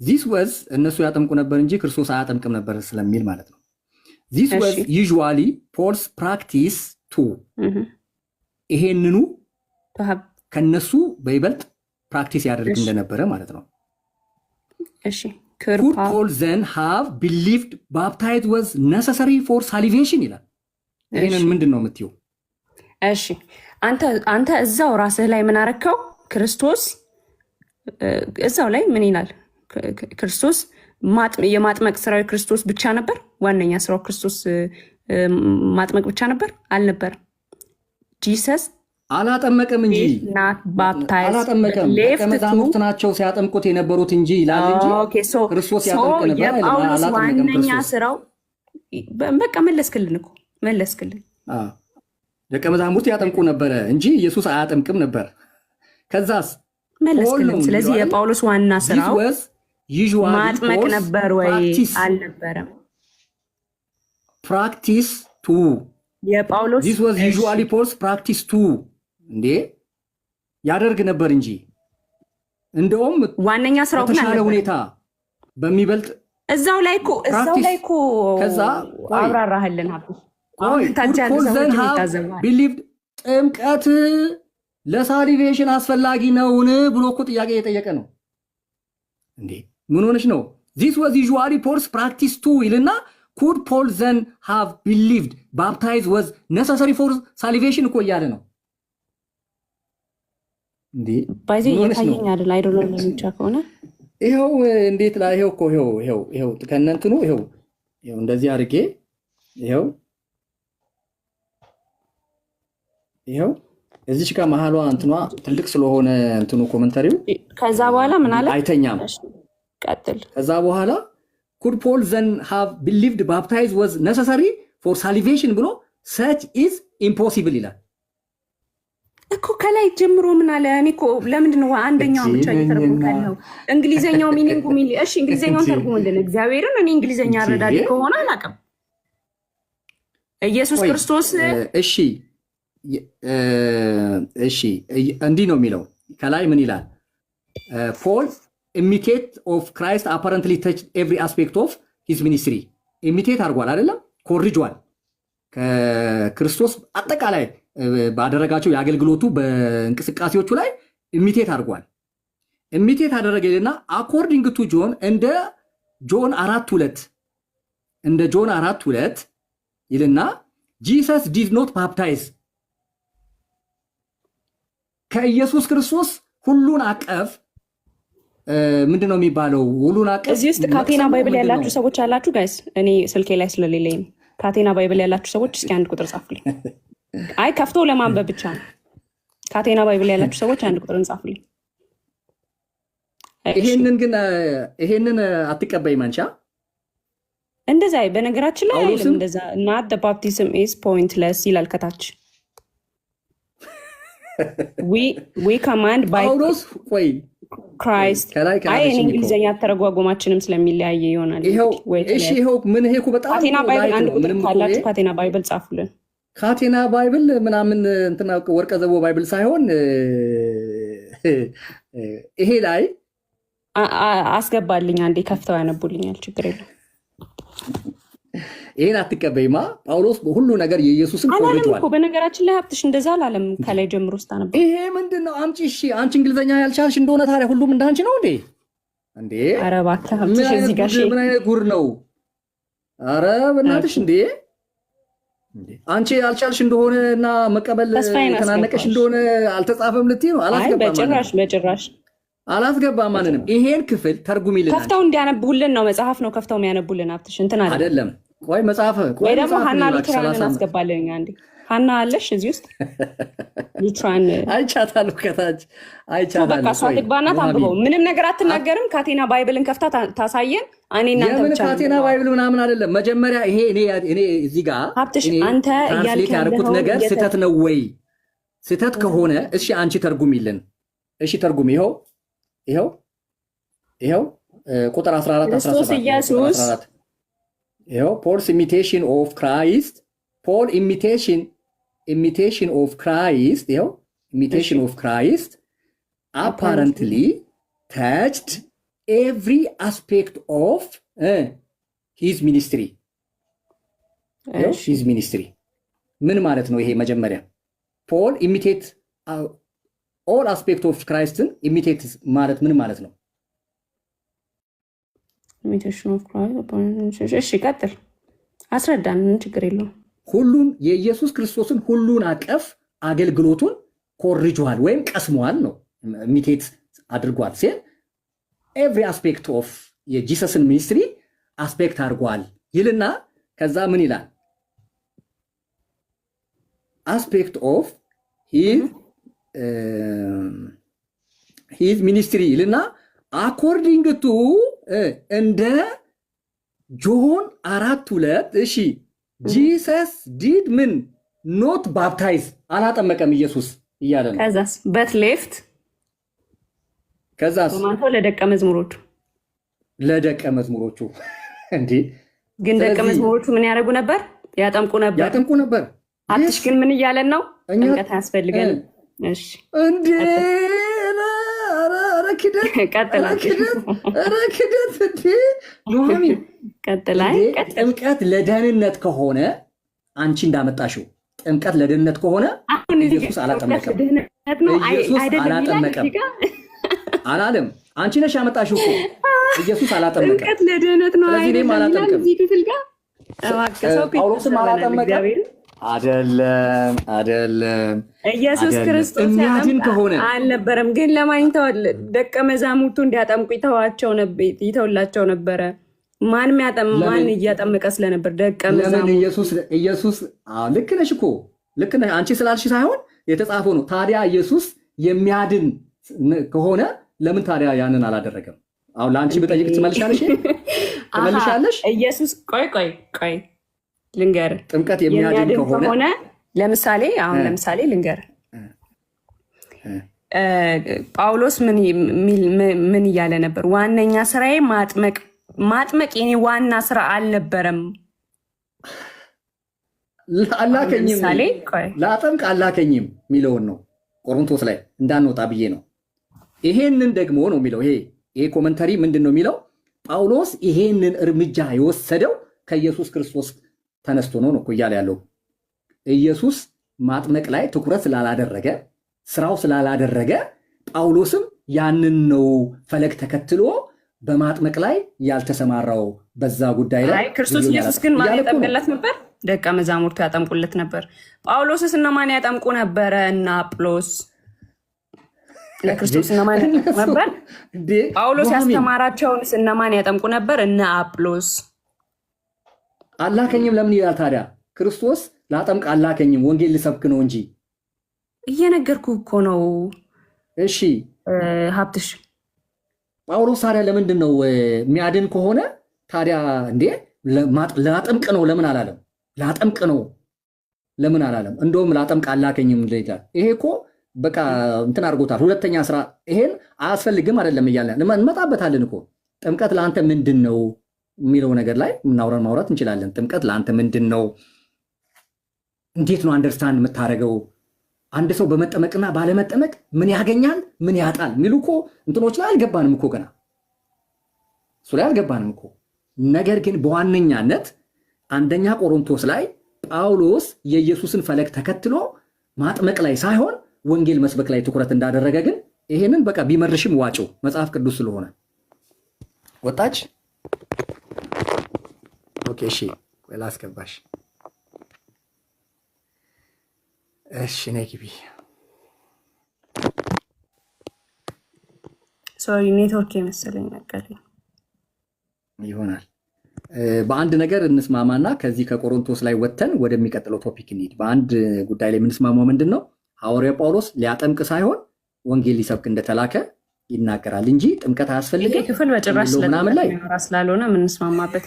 this was እነሱ ያጠምቁ ነበር እንጂ ክርስቶስ አያጠምቅም ነበር ስለሚል ማለት ነው። this was usually Paul's practice too. ይሄንኑ ከነሱ በይበልጥ ፕራክቲስ ያደርግ እንደነበረ ማለት ነው።
እሺ
could Paul then have believed baptized was necessary for salvation ይላል። ይሄንን ምንድን ነው የምትይው?
እሺ አንተ እዛው ራስህ ላይ ምን አረከው? ክርስቶስ እዛው ላይ ምን ይላል? ክርስቶስ የማጥመቅ ስራው ክርስቶስ ብቻ ነበር? ዋነኛ ስራው ክርስቶስ ማጥመቅ ብቻ ነበር? አልነበረም። ጂሰስ
አላጠመቀም እንጂ አላጠመቀም። ከመዛሙርት ናቸው ሲያጠምቁት የነበሩት እንጂ ይላል እንጂ ክርስቶስ ያጠምቅ ነበር።
የጳውሎስ ዋነኛ ስራው በቃ መለስክልን።
ደቀ መዛሙርት ያጠምቁ ነበረ እንጂ ኢየሱስ አያጠምቅም ነበር። ከዛስ
መለስክልን። ስለዚህ የጳውሎስ ዋና ስራው ማጥመቅ ነበር ወይ? አልነበረም።
ፕራክቲስ ቱ
የጳውሎስ
this was usually Paul's practice too እንዴ ያደርግ ነበር እንጂ እንደውም
ዋነኛ ስራው ግን
በተሻለ ሁኔታ በሚበልጥ
እዛው ላይ እኮ
ከዛ
አብራራህልን ሀብ
ቢሊቭድ ጥምቀት ለሳሊቬሽን አስፈላጊ ነውን ብሎ እኮ ጥያቄ እየጠየቀ ነው እንዴ። ምን ሆነሽ ነው? this was usually Paul's practice too ይልና could Paul then have believed baptized was necessary for salvation እኮ እያለ ነው እንዴ።
ባይዘ የታየኝ አይደል? አይዶሎ ለምቻ ከሆነ
ይሄው እንዴት ላይ ይሄው እኮ ይሄው ከነንትኑ ይሄው እንደዚህ አድርጌ ይሄው እዚች ጋር መሐሏ እንትኗ ትልቅ ስለሆነ እንትኑ ኮመንታሪው
ከዛ በኋላ ምን አለ?
አይተኛም።
ቀጥል።
ከዛ በኋላ could Paul then have believed baptized was necessary for salvation ብሎ such is impossible ይላል
እኮ ከላይ ጀምሮ ምን አለ? እኔ እኮ ለምንድን ነው አንደኛው ብቻ እየተረጎምካለው? እንግሊዘኛው ሚኒንጉ እሺ እንግሊዘኛውን ተርጉምልን እግዚአብሔርን። እኔ እንግሊዘኛ አረዳድ ከሆነ አላውቅም። ኢየሱስ ክርስቶስ እሺ እንዲህ ነው የሚለው ከላይ ምን ይላል? ፖል imitate of Christ apparently touched every aspect of his ministry. imitate አድርጓል አይደለም? ኮርጇል። ከክርስቶስ አጠቃላይ ባደረጋቸው የአገልግሎቱ በእንቅስቃሴዎቹ ላይ imitate አድርጓል። imitate አደረገልና according to John እንደ ጆን 4:2 ይልና Jesus did not baptize ከኢየሱስ ክርስቶስ ሁሉን አቀፍ ምንድን ነው የሚባለው? ሁሉን አቀፍ እዚህ ውስጥ ካቴና ባይብል ያላችሁ ሰዎች አላችሁ ጋይስ? እኔ ስልኬ ላይ ስለሌለኝ ካቴና ባይብል ያላችሁ ሰዎች እስኪ አንድ ቁጥር ጻፉልኝ። አይ ከፍቶ ለማንበብ ብቻ ነው። ካቴና ባይብል ያላችሁ ሰዎች አንድ ቁጥር እንጻፉልኝ።
ይሄንን አትቀበይም አንቺ?
እንደዛ በነገራችን ላይ አይልም እንደዛ not the baptism is pointless ይላል ከታች we command by
ጳውሎስ ወይ
Christ አይ እንግሊዘኛ ተረጓጎማችንም ስለሚለያየ ይሆናል።
ይሄው ምን ይሄ እኮ በጣም
ካቴና ባይብል አንድ ቁጥር ካላችሁ ካቴና ባይብል ጻፉልን።
ካቴና ባይብል ምናምን እንትና ወርቀ ዘቦ ባይብል ሳይሆን ይሄ ላይ
አስገባልኝ አንዴ ከፍተው ያነቡልኛል። ችግር የለም።
ይሄን አትቀበይማ። ጳውሎስ በሁሉ ነገር የኢየሱስን ኮርጇል
እኮ በነገራችን ላይ ሀብትሽ እንደዛ አላለም። ከላይ ጀምሮ ስታነብ
ይሄ ምንድነው? አምጪ እሺ፣ አንቺ እንግሊዘኛ ያልቻልሽ እንደሆነ ታዲያ ሁሉም እንዳንቺ ነው እንዴ?
ኧረ እባክህ ሀብትሽ እዚህ ጋር
ምን አይነት ጉር ነው? ኧረ በእናትሽ እንዴ! አንቺ ያልቻልሽ እንደሆነ እና መቀበል ተናነቀሽ እንደሆነ አልተጻፈም ልትይ ነው?
አላስገባም፣ በጭራሽ
አላስገባም ማንንም። ይሄን ክፍል ተርጉሚልን።
ከፍተው እንዲያነቡልን ነው። መጽሐፍ ነው ከፍተው የሚያነቡልን። ሀብትሽ እንትን
አይደለም። ቆይ መጽሐፍ
ወይ ደግሞ ሀና ሉትራንን አስገባልኝ አንዴ። ሀና አለሽ እዚህ ውስጥ? ሉትራን
አይቻታለሁ፣ ከታች አይቻታለሁ።
በቃ እሷ ትግባና ታንብበው። ምንም ነገር አትናገርም። ካቴና ባይብልን ከፍታ ታሳየን። እኔ እናንተ ብቻ
ካቴና ባይብል ምናምን አይደለም። መጀመሪያ ይሄ እኔ እዚህ ጋር
ሀብትሽ አንተ
እያልክ ያልኩት ነገር ስህተት ነው ወይ? ስህተት ከሆነ እሺ አንቺ ተርጉሚልን። እሺ ተርጉሚ። ይኸው ቁጥር 14
ክርስቶስ ኢየሱስ
ይኸው ፖልስ ኢሚቴሽን ኦፍ ክራይስት ፖል ኢሚቴሽን ኦፍ ክራይስት ይኸው ኢሚቴሽን ኦፍ ክራይስት አፓረንትሊ ተችድ ኤቭሪ አስፔክት ኦፍ ሂዝ ሚኒስትሪ። ሂዝ ሚኒስትሪ ምን ማለት ነው? ይሄ መጀመሪያ ፖል ኢሚቴት ኦል አስፔክት ኦፍ ክራይስትን ኢሚቴት ማለት ምን ማለት ነው?
ኢሚቴሽን ኦፍ ክራይስት። እሺ ቀጥል፣ አስረዳን። ችግር የለውም።
ሁሉን የኢየሱስ ክርስቶስን ሁሉን አቀፍ አገልግሎቱን ኮርጇል ወይም ቀስሟል ነው። ኢሚቴት አድርጓል ሲል ኤቭሪ አስፔክት ኦፍ የጂሰስን ሚኒስትሪ አስፔክት አድርጓል ይልና ከዛ ምን ይላል? አስፔክት ኦፍ ሂዝ ሚኒስትሪ ይልና አኮርዲንግ ቱ እንደ ጆን 4:2 እሺ ጂሰስ ዲድ ምን ኖት ባፕታይዝ አላጠመቀም ኢየሱስ እያለ ነው።
ከዛስ በት ሌፍት
ከዛስ
በማንተው ለደቀ መዝሙሮቹ እንዴ ግን ደቀ መዝሙሮቹ ምን ያደርጉ ነበር? ያጠምቁ ነበር። አትሽ ግን ምን እያለን ነው? ጥምቀት አያስፈልገን። እሺ እንዴ
ጥምቀት ለደህንነት ከሆነ አንቺ እንዳመጣሽው ጥምቀት ለደህንነት ከሆነ ኢየሱስ አላጠመቀም። አላለም። አንቺ ነሽ ያመጣሽው እኮ ኢየሱስ አላጠመቀም።
ጥምቀት ለደህንነት ነው።
ስለዚህ አላጠመቀም። ጳውሎስም አላጠመቀም። አይደለም
ኢየሱስ ክርስቶስ
የሚያድን ከሆነ
አልነበረም። ግን ለማኝተው ደቀ መዛሙርቱ እንዲያጠምቁ ይተውላቸው ነበረ። ማን እያጠመቀ ስለነበር ደቀ መዛሙርቱ።
ኢየሱስ ልክ ነሽ እኮ ልክ ነሽ አንቺ ስላልሽ ሳይሆን የተጻፈው ነው። ታዲያ ኢየሱስ የሚያድን ከሆነ ለምን ታዲያ ያንን አላደረገም? አሁን ለአንቺ ብጠይቅ ትመልሻለሽ?
ኢየሱስ ቆይ ልንገር፣
ጥምቀት የሚያድን ከሆነ
ለምሳሌ ልንገር፣ ጳውሎስ ምን እያለ ነበር? ዋነኛ ስራዬ ማጥመቅ የኔ ዋና ስራ አልነበረም።
አላከኝም ላጠምቅ አላከኝም የሚለውን ነው ቆሮንቶስ ላይ እንዳንወጣ ብዬ ነው። ይሄንን ደግሞ ነው የሚለው። ይሄ ኮመንተሪ ምንድን ነው የሚለው? ጳውሎስ ይሄንን እርምጃ የወሰደው ከኢየሱስ ክርስቶስ ተነስቶ ነው እኮ እያለ ያለው። ኢየሱስ ማጥመቅ ላይ ትኩረት ስላላደረገ ስራው ስላላደረገ ጳውሎስም ያንን ነው ፈለግ ተከትሎ በማጥመቅ ላይ ያልተሰማራው በዛ ጉዳይ ላይ።
ክርስቶስ ኢየሱስ ግን ማን ያጠምቅለት ነበር? ደቀ መዛሙርቱ ያጠምቁለት ነበር። ጳውሎስስ እነማን ያጠምቁ ነበረ? እና አጵሎስ ለክርስቶስ እነማን ያጠምቁ ነበር? ጳውሎስ ያስተማራቸውንስ እነማን ያጠምቁ ነበር? እነ አጵሎስ።
አላከኝም ለምን ይላል ታዲያ? ክርስቶስ ላጠምቅ አላከኝም ወንጌል ልሰብክ ነው እንጂ
እየነገርኩ እኮ ነው።
እሺ
ሀብትሽ
ጳውሎስ ታዲያ ለምንድን ነው የሚያድን ከሆነ ታዲያ እንዴ ላጠምቅ ነው ለምን አላለም? ላጠምቅ ነው ለምን አላለም? እንደውም ላጠምቅ አላከኝም ይላል። ይሄ እኮ በቃ እንትን አድርጎታል። ሁለተኛ ስራ ይሄን አያስፈልግም አይደለም እያለ እንመጣበታለን እኮ። ጥምቀት ለአንተ ምንድን ነው የሚለው ነገር ላይ ማውራት እንችላለን። ጥምቀት ለአንተ ምንድን ነው? እንዴት ነው አንደርስታንድ የምታደርገው? አንድ ሰው በመጠመቅና ባለመጠመቅ ምን ያገኛል ምን ያጣል የሚሉ እኮ እንትኖች ላይ አልገባንም እኮ ገና እሱ ላይ አልገባንም እኮ። ነገር ግን በዋነኛነት አንደኛ ቆሮንቶስ ላይ ጳውሎስ የኢየሱስን ፈለግ ተከትሎ ማጥመቅ ላይ ሳይሆን ወንጌል መስበክ ላይ ትኩረት እንዳደረገ ግን ይሄንን በቃ ቢመርሽም ዋጭው መጽሐፍ ቅዱስ ስለሆነ ወጣች። ኦኬ እሺ ላስገባሽ። እሺ ነይ ግቢ።
ሶሪ ኔትወርክ የመሰለኝ ነገር
ይሆናል። በአንድ ነገር እንስማማና ከዚህ ከቆሮንቶስ ላይ ወጥተን ወደሚቀጥለው ቶፒክ እንሂድ። በአንድ ጉዳይ ላይ የምንስማማው ምንድን ነው? ሐዋርያ ጳውሎስ ሊያጠምቅ ሳይሆን ወንጌል ሊሰብክ እንደተላከ ይናገራል እንጂ ጥምቀት አያስፈልግም።
ይሄ ክፍል በጭራሽ ስላልሆነ የምንስማማበት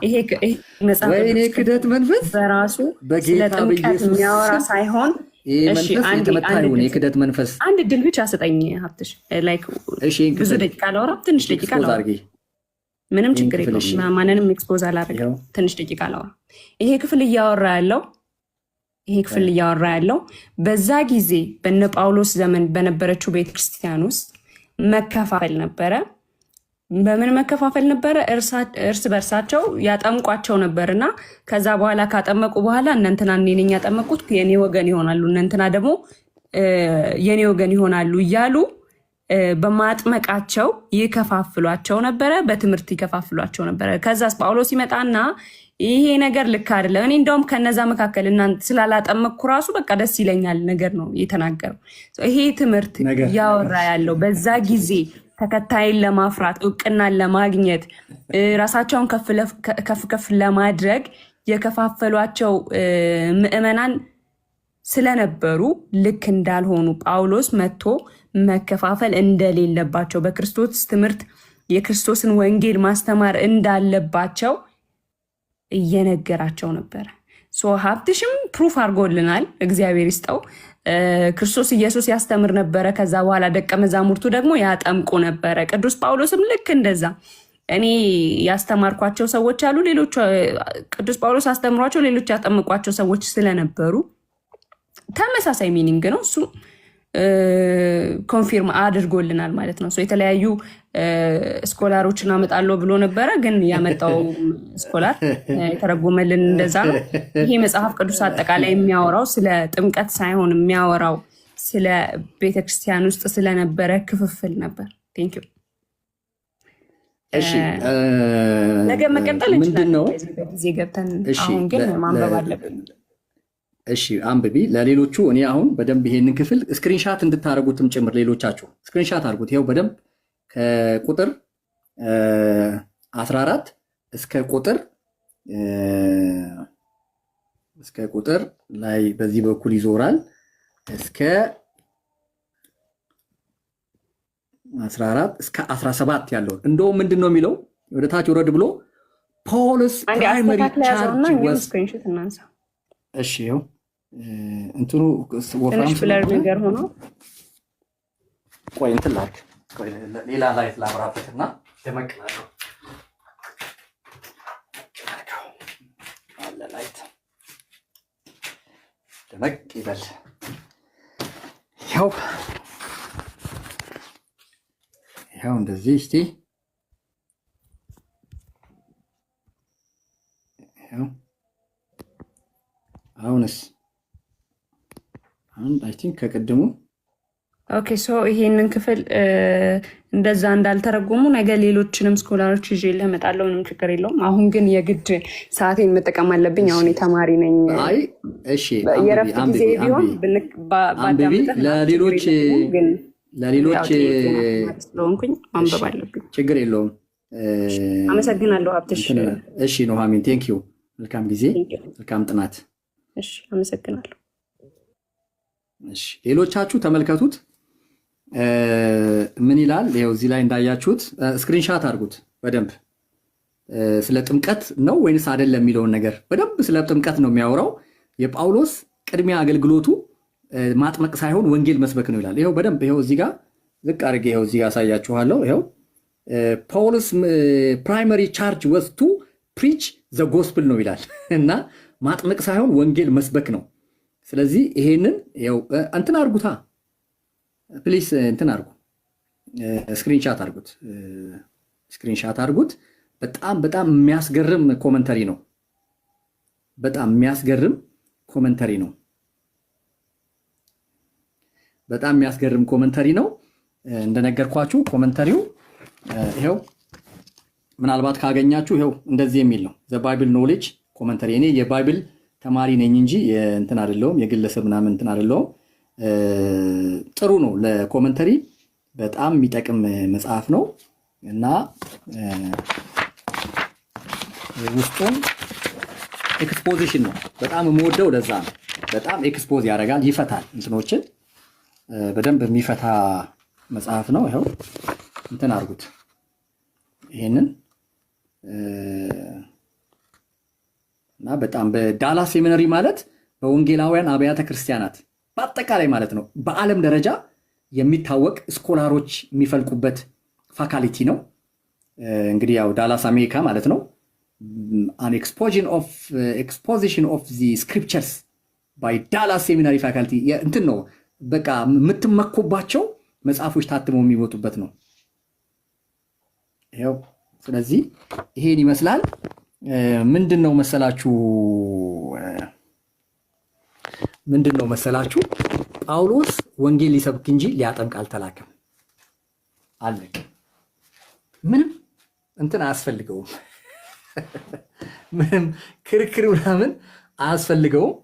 ይሄ መጽሐፍ
ወይኔ ክደት መንፈስ
በራሱ
በጌታ በኢየሱስ
የሚያወራ ሳይሆን
የክደት መንፈስ
አንድ ድል ብቻ ስጠኝ ሀብትሽ። ብዙ ደቂቃ ላውራ፣ ትንሽ ደቂቃ ላውራ፣ ምንም ችግር የለውም። ማንንም ኤክስፖዝ አላደረግም። ትንሽ ደቂቃ ላውራ። ይሄ ክፍል እያወራ ያለው በዛ ጊዜ በነ ጳውሎስ ዘመን በነበረችው ቤተክርስቲያን ውስጥ መከፋፈል ነበረ። በምን መከፋፈል ነበረ? እርስ በርሳቸው ያጠምቋቸው ነበርና ከዛ በኋላ ካጠመቁ በኋላ እነንትና እኔ ነኝ ያጠመቁት የኔ ወገን ይሆናሉ፣ እነንትና ደግሞ የኔ ወገን ይሆናሉ እያሉ በማጥመቃቸው ይከፋፍሏቸው ነበረ፣ በትምህርት ይከፋፍሏቸው ነበረ። ከዛስ ጳውሎስ ይመጣና ይሄ ነገር ልክ አይደለም፣ እኔ እንደውም ከነዛ መካከል እናንተ ስላላጠመቅኩ ራሱ በቃ ደስ ይለኛል ነገር ነው የተናገረው። ይሄ ትምህርት እያወራ ያለው በዛ ጊዜ ተከታይን ለማፍራት እውቅናን ለማግኘት ራሳቸውን ከፍ ከፍ ለማድረግ የከፋፈሏቸው ምዕመናን ስለነበሩ ልክ እንዳልሆኑ ጳውሎስ መጥቶ መከፋፈል እንደሌለባቸው በክርስቶስ ትምህርት የክርስቶስን ወንጌል ማስተማር እንዳለባቸው እየነገራቸው ነበረ። ሀብትሽም ፕሩፍ አድርጎልናል፣ እግዚአብሔር ይስጠው። ክርስቶስ ኢየሱስ ያስተምር ነበረ። ከዛ በኋላ ደቀ መዛሙርቱ ደግሞ ያጠምቁ ነበረ። ቅዱስ ጳውሎስም ልክ እንደዛ እኔ ያስተማርኳቸው ሰዎች አሉ፣ ሌሎች ቅዱስ ጳውሎስ አስተምሯቸው ሌሎች ያጠምቋቸው ሰዎች ስለነበሩ ተመሳሳይ ሚኒንግ ነው። እሱ ኮንፊርም አድርጎልናል ማለት ነው። የተለያዩ ስኮላሮችን አመጣለሁ ብሎ ነበረ፣ ግን ያመጣው ስኮላር የተረጎመልን እንደዛ ነው። ይሄ መጽሐፍ ቅዱስ አጠቃላይ የሚያወራው ስለ ጥምቀት ሳይሆን የሚያወራው ስለ ቤተክርስቲያን ውስጥ ስለነበረ ክፍፍል ነበር። ቴንክ ዩ። ነገ መቀጠል እንችላለን ጊዜ ገብተን፣ አሁን ግን ማንበብ አለብን።
እሺ አንብቢ ለሌሎቹ። እኔ አሁን በደንብ ይሄንን ክፍል ስክሪንሻት እንድታደርጉትም ጭምር ሌሎቻችሁ ስክሪንሻት አድርጉት። ይኸው በደንብ ከቁጥር 14 እስከ ቁጥር ላይ በዚህ በኩል ይዞራል እስከ 14 እስከ 17 ያለው እንደውም ምንድን ነው የሚለው ወደ ታች ወረድ ብሎ ፖልስ ፕራይመሪ ቻርጅ ወስ እሺ ይኸው እንትኑ ወፍራም
ብለር ነገር ሆኖ
ቆይ እንትን ላክ ሌላ ላይት ላብራበትና ደመቅላለሁ አለ ላይት ደመቅ ይበል። ይኸው እንደዚህ እስቲ ይኸው አሁንስ አይ ቲንክ ከቀደሙ
ኦኬ። ሶ ይሄንን ክፍል እንደዛ እንዳልተረጎሙ ነገ ሌሎችንም ስኮላሮች ይዤ እመጣለሁ። ምንም ችግር የለውም። አሁን ግን የግድ ሰዓቴን መጠቀም አለብኝ። አሁን የተማሪ ነኝ።
አይ እሺ፣
የረፍት ጊዜ ቢሆን
ለሌሎች
ስለሆንኩኝ ማንበብ አለብኝ።
ችግር የለውም።
አመሰግናለሁ ሀብትሽ።
እሺ ኑሃሚን ቴንክ ዩ። መልካም ጊዜ፣ መልካም ጥናት።
እሺ አመሰግናለሁ።
እሺ ሌሎቻችሁ ተመልከቱት። ምን ይላል? ይኸው እዚህ ላይ እንዳያችሁት ስክሪንሻት አድርጉት በደንብ። ስለ ጥምቀት ነው ወይንስ አይደለም የሚለውን ነገር በደንብ ስለ ጥምቀት ነው የሚያወራው። የጳውሎስ ቅድሚያ አገልግሎቱ ማጥመቅ ሳይሆን ወንጌል መስበክ ነው ይላል። ይኸው በደንብ ይኸው እዚህ ጋር ዝቅ አድርጌ ይኸው እዚህ ጋር አሳያችኋለሁ። ይኸው ፓውሎስ ፕራይመሪ ቻርጅ ወዝ ቱ ፕሪች ዘ ጎስፕል ነው ይላል እና ማጥመቅ ሳይሆን ወንጌል መስበክ ነው። ስለዚህ ይሄንን ይኸው እንትን አድርጉታ ፕሊስ፣ እንትን አድርጉ፣ ስክሪንሻት አድርጉት፣ ስክሪንሻት አድርጉት። በጣም በጣም የሚያስገርም ኮመንተሪ ነው። በጣም የሚያስገርም ኮመንተሪ ነው። በጣም የሚያስገርም ኮመንተሪ ነው። እንደነገርኳችሁ ኮመንተሪው ይኸው ምናልባት ካገኛችሁ ይኸው እንደዚህ የሚል ነው። ዘ ባይብል ኖሌጅ ኮመንተሪ። እኔ የባይብል ተማሪ ነኝ እንጂ እንትን አይደለሁም፣ የግለሰብ ምናምን እንትን አይደለሁም። ጥሩ ነው ለኮመንተሪ በጣም የሚጠቅም መጽሐፍ ነው እና ውስጡን ኤክስፖዚሽን ነው በጣም የምወደው። ለዛ ነው በጣም ኤክስፖዝ ያደርጋል፣ ይፈታል፣ እንትኖችን በደንብ የሚፈታ መጽሐፍ ነው። ይኸው እንትን አድርጉት ይሄንን እና በጣም በዳላስ ሴሚናሪ ማለት በወንጌላውያን አብያተ ክርስቲያናት በአጠቃላይ ማለት ነው በዓለም ደረጃ የሚታወቅ ስኮላሮች የሚፈልቁበት ፋካልቲ ነው። እንግዲህ ያው ዳላስ አሜሪካ ማለት ነው። an exposition of the scriptures by Dallas Seminary faculty እንትን ነው በቃ የምትመኩባቸው መጽሐፎች ታትመው የሚወጡበት ነው። ይኸው ስለዚህ ይሄን ይመስላል። ምንድነው መሰላችሁ ጳውሎስ ወንጌል ሊሰብክ እንጂ ሊያጠምቅ አልተላከም። አለቅ ምንም እንትን አያስፈልገውም። ምንም ክርክር ምናምን አያስፈልገውም።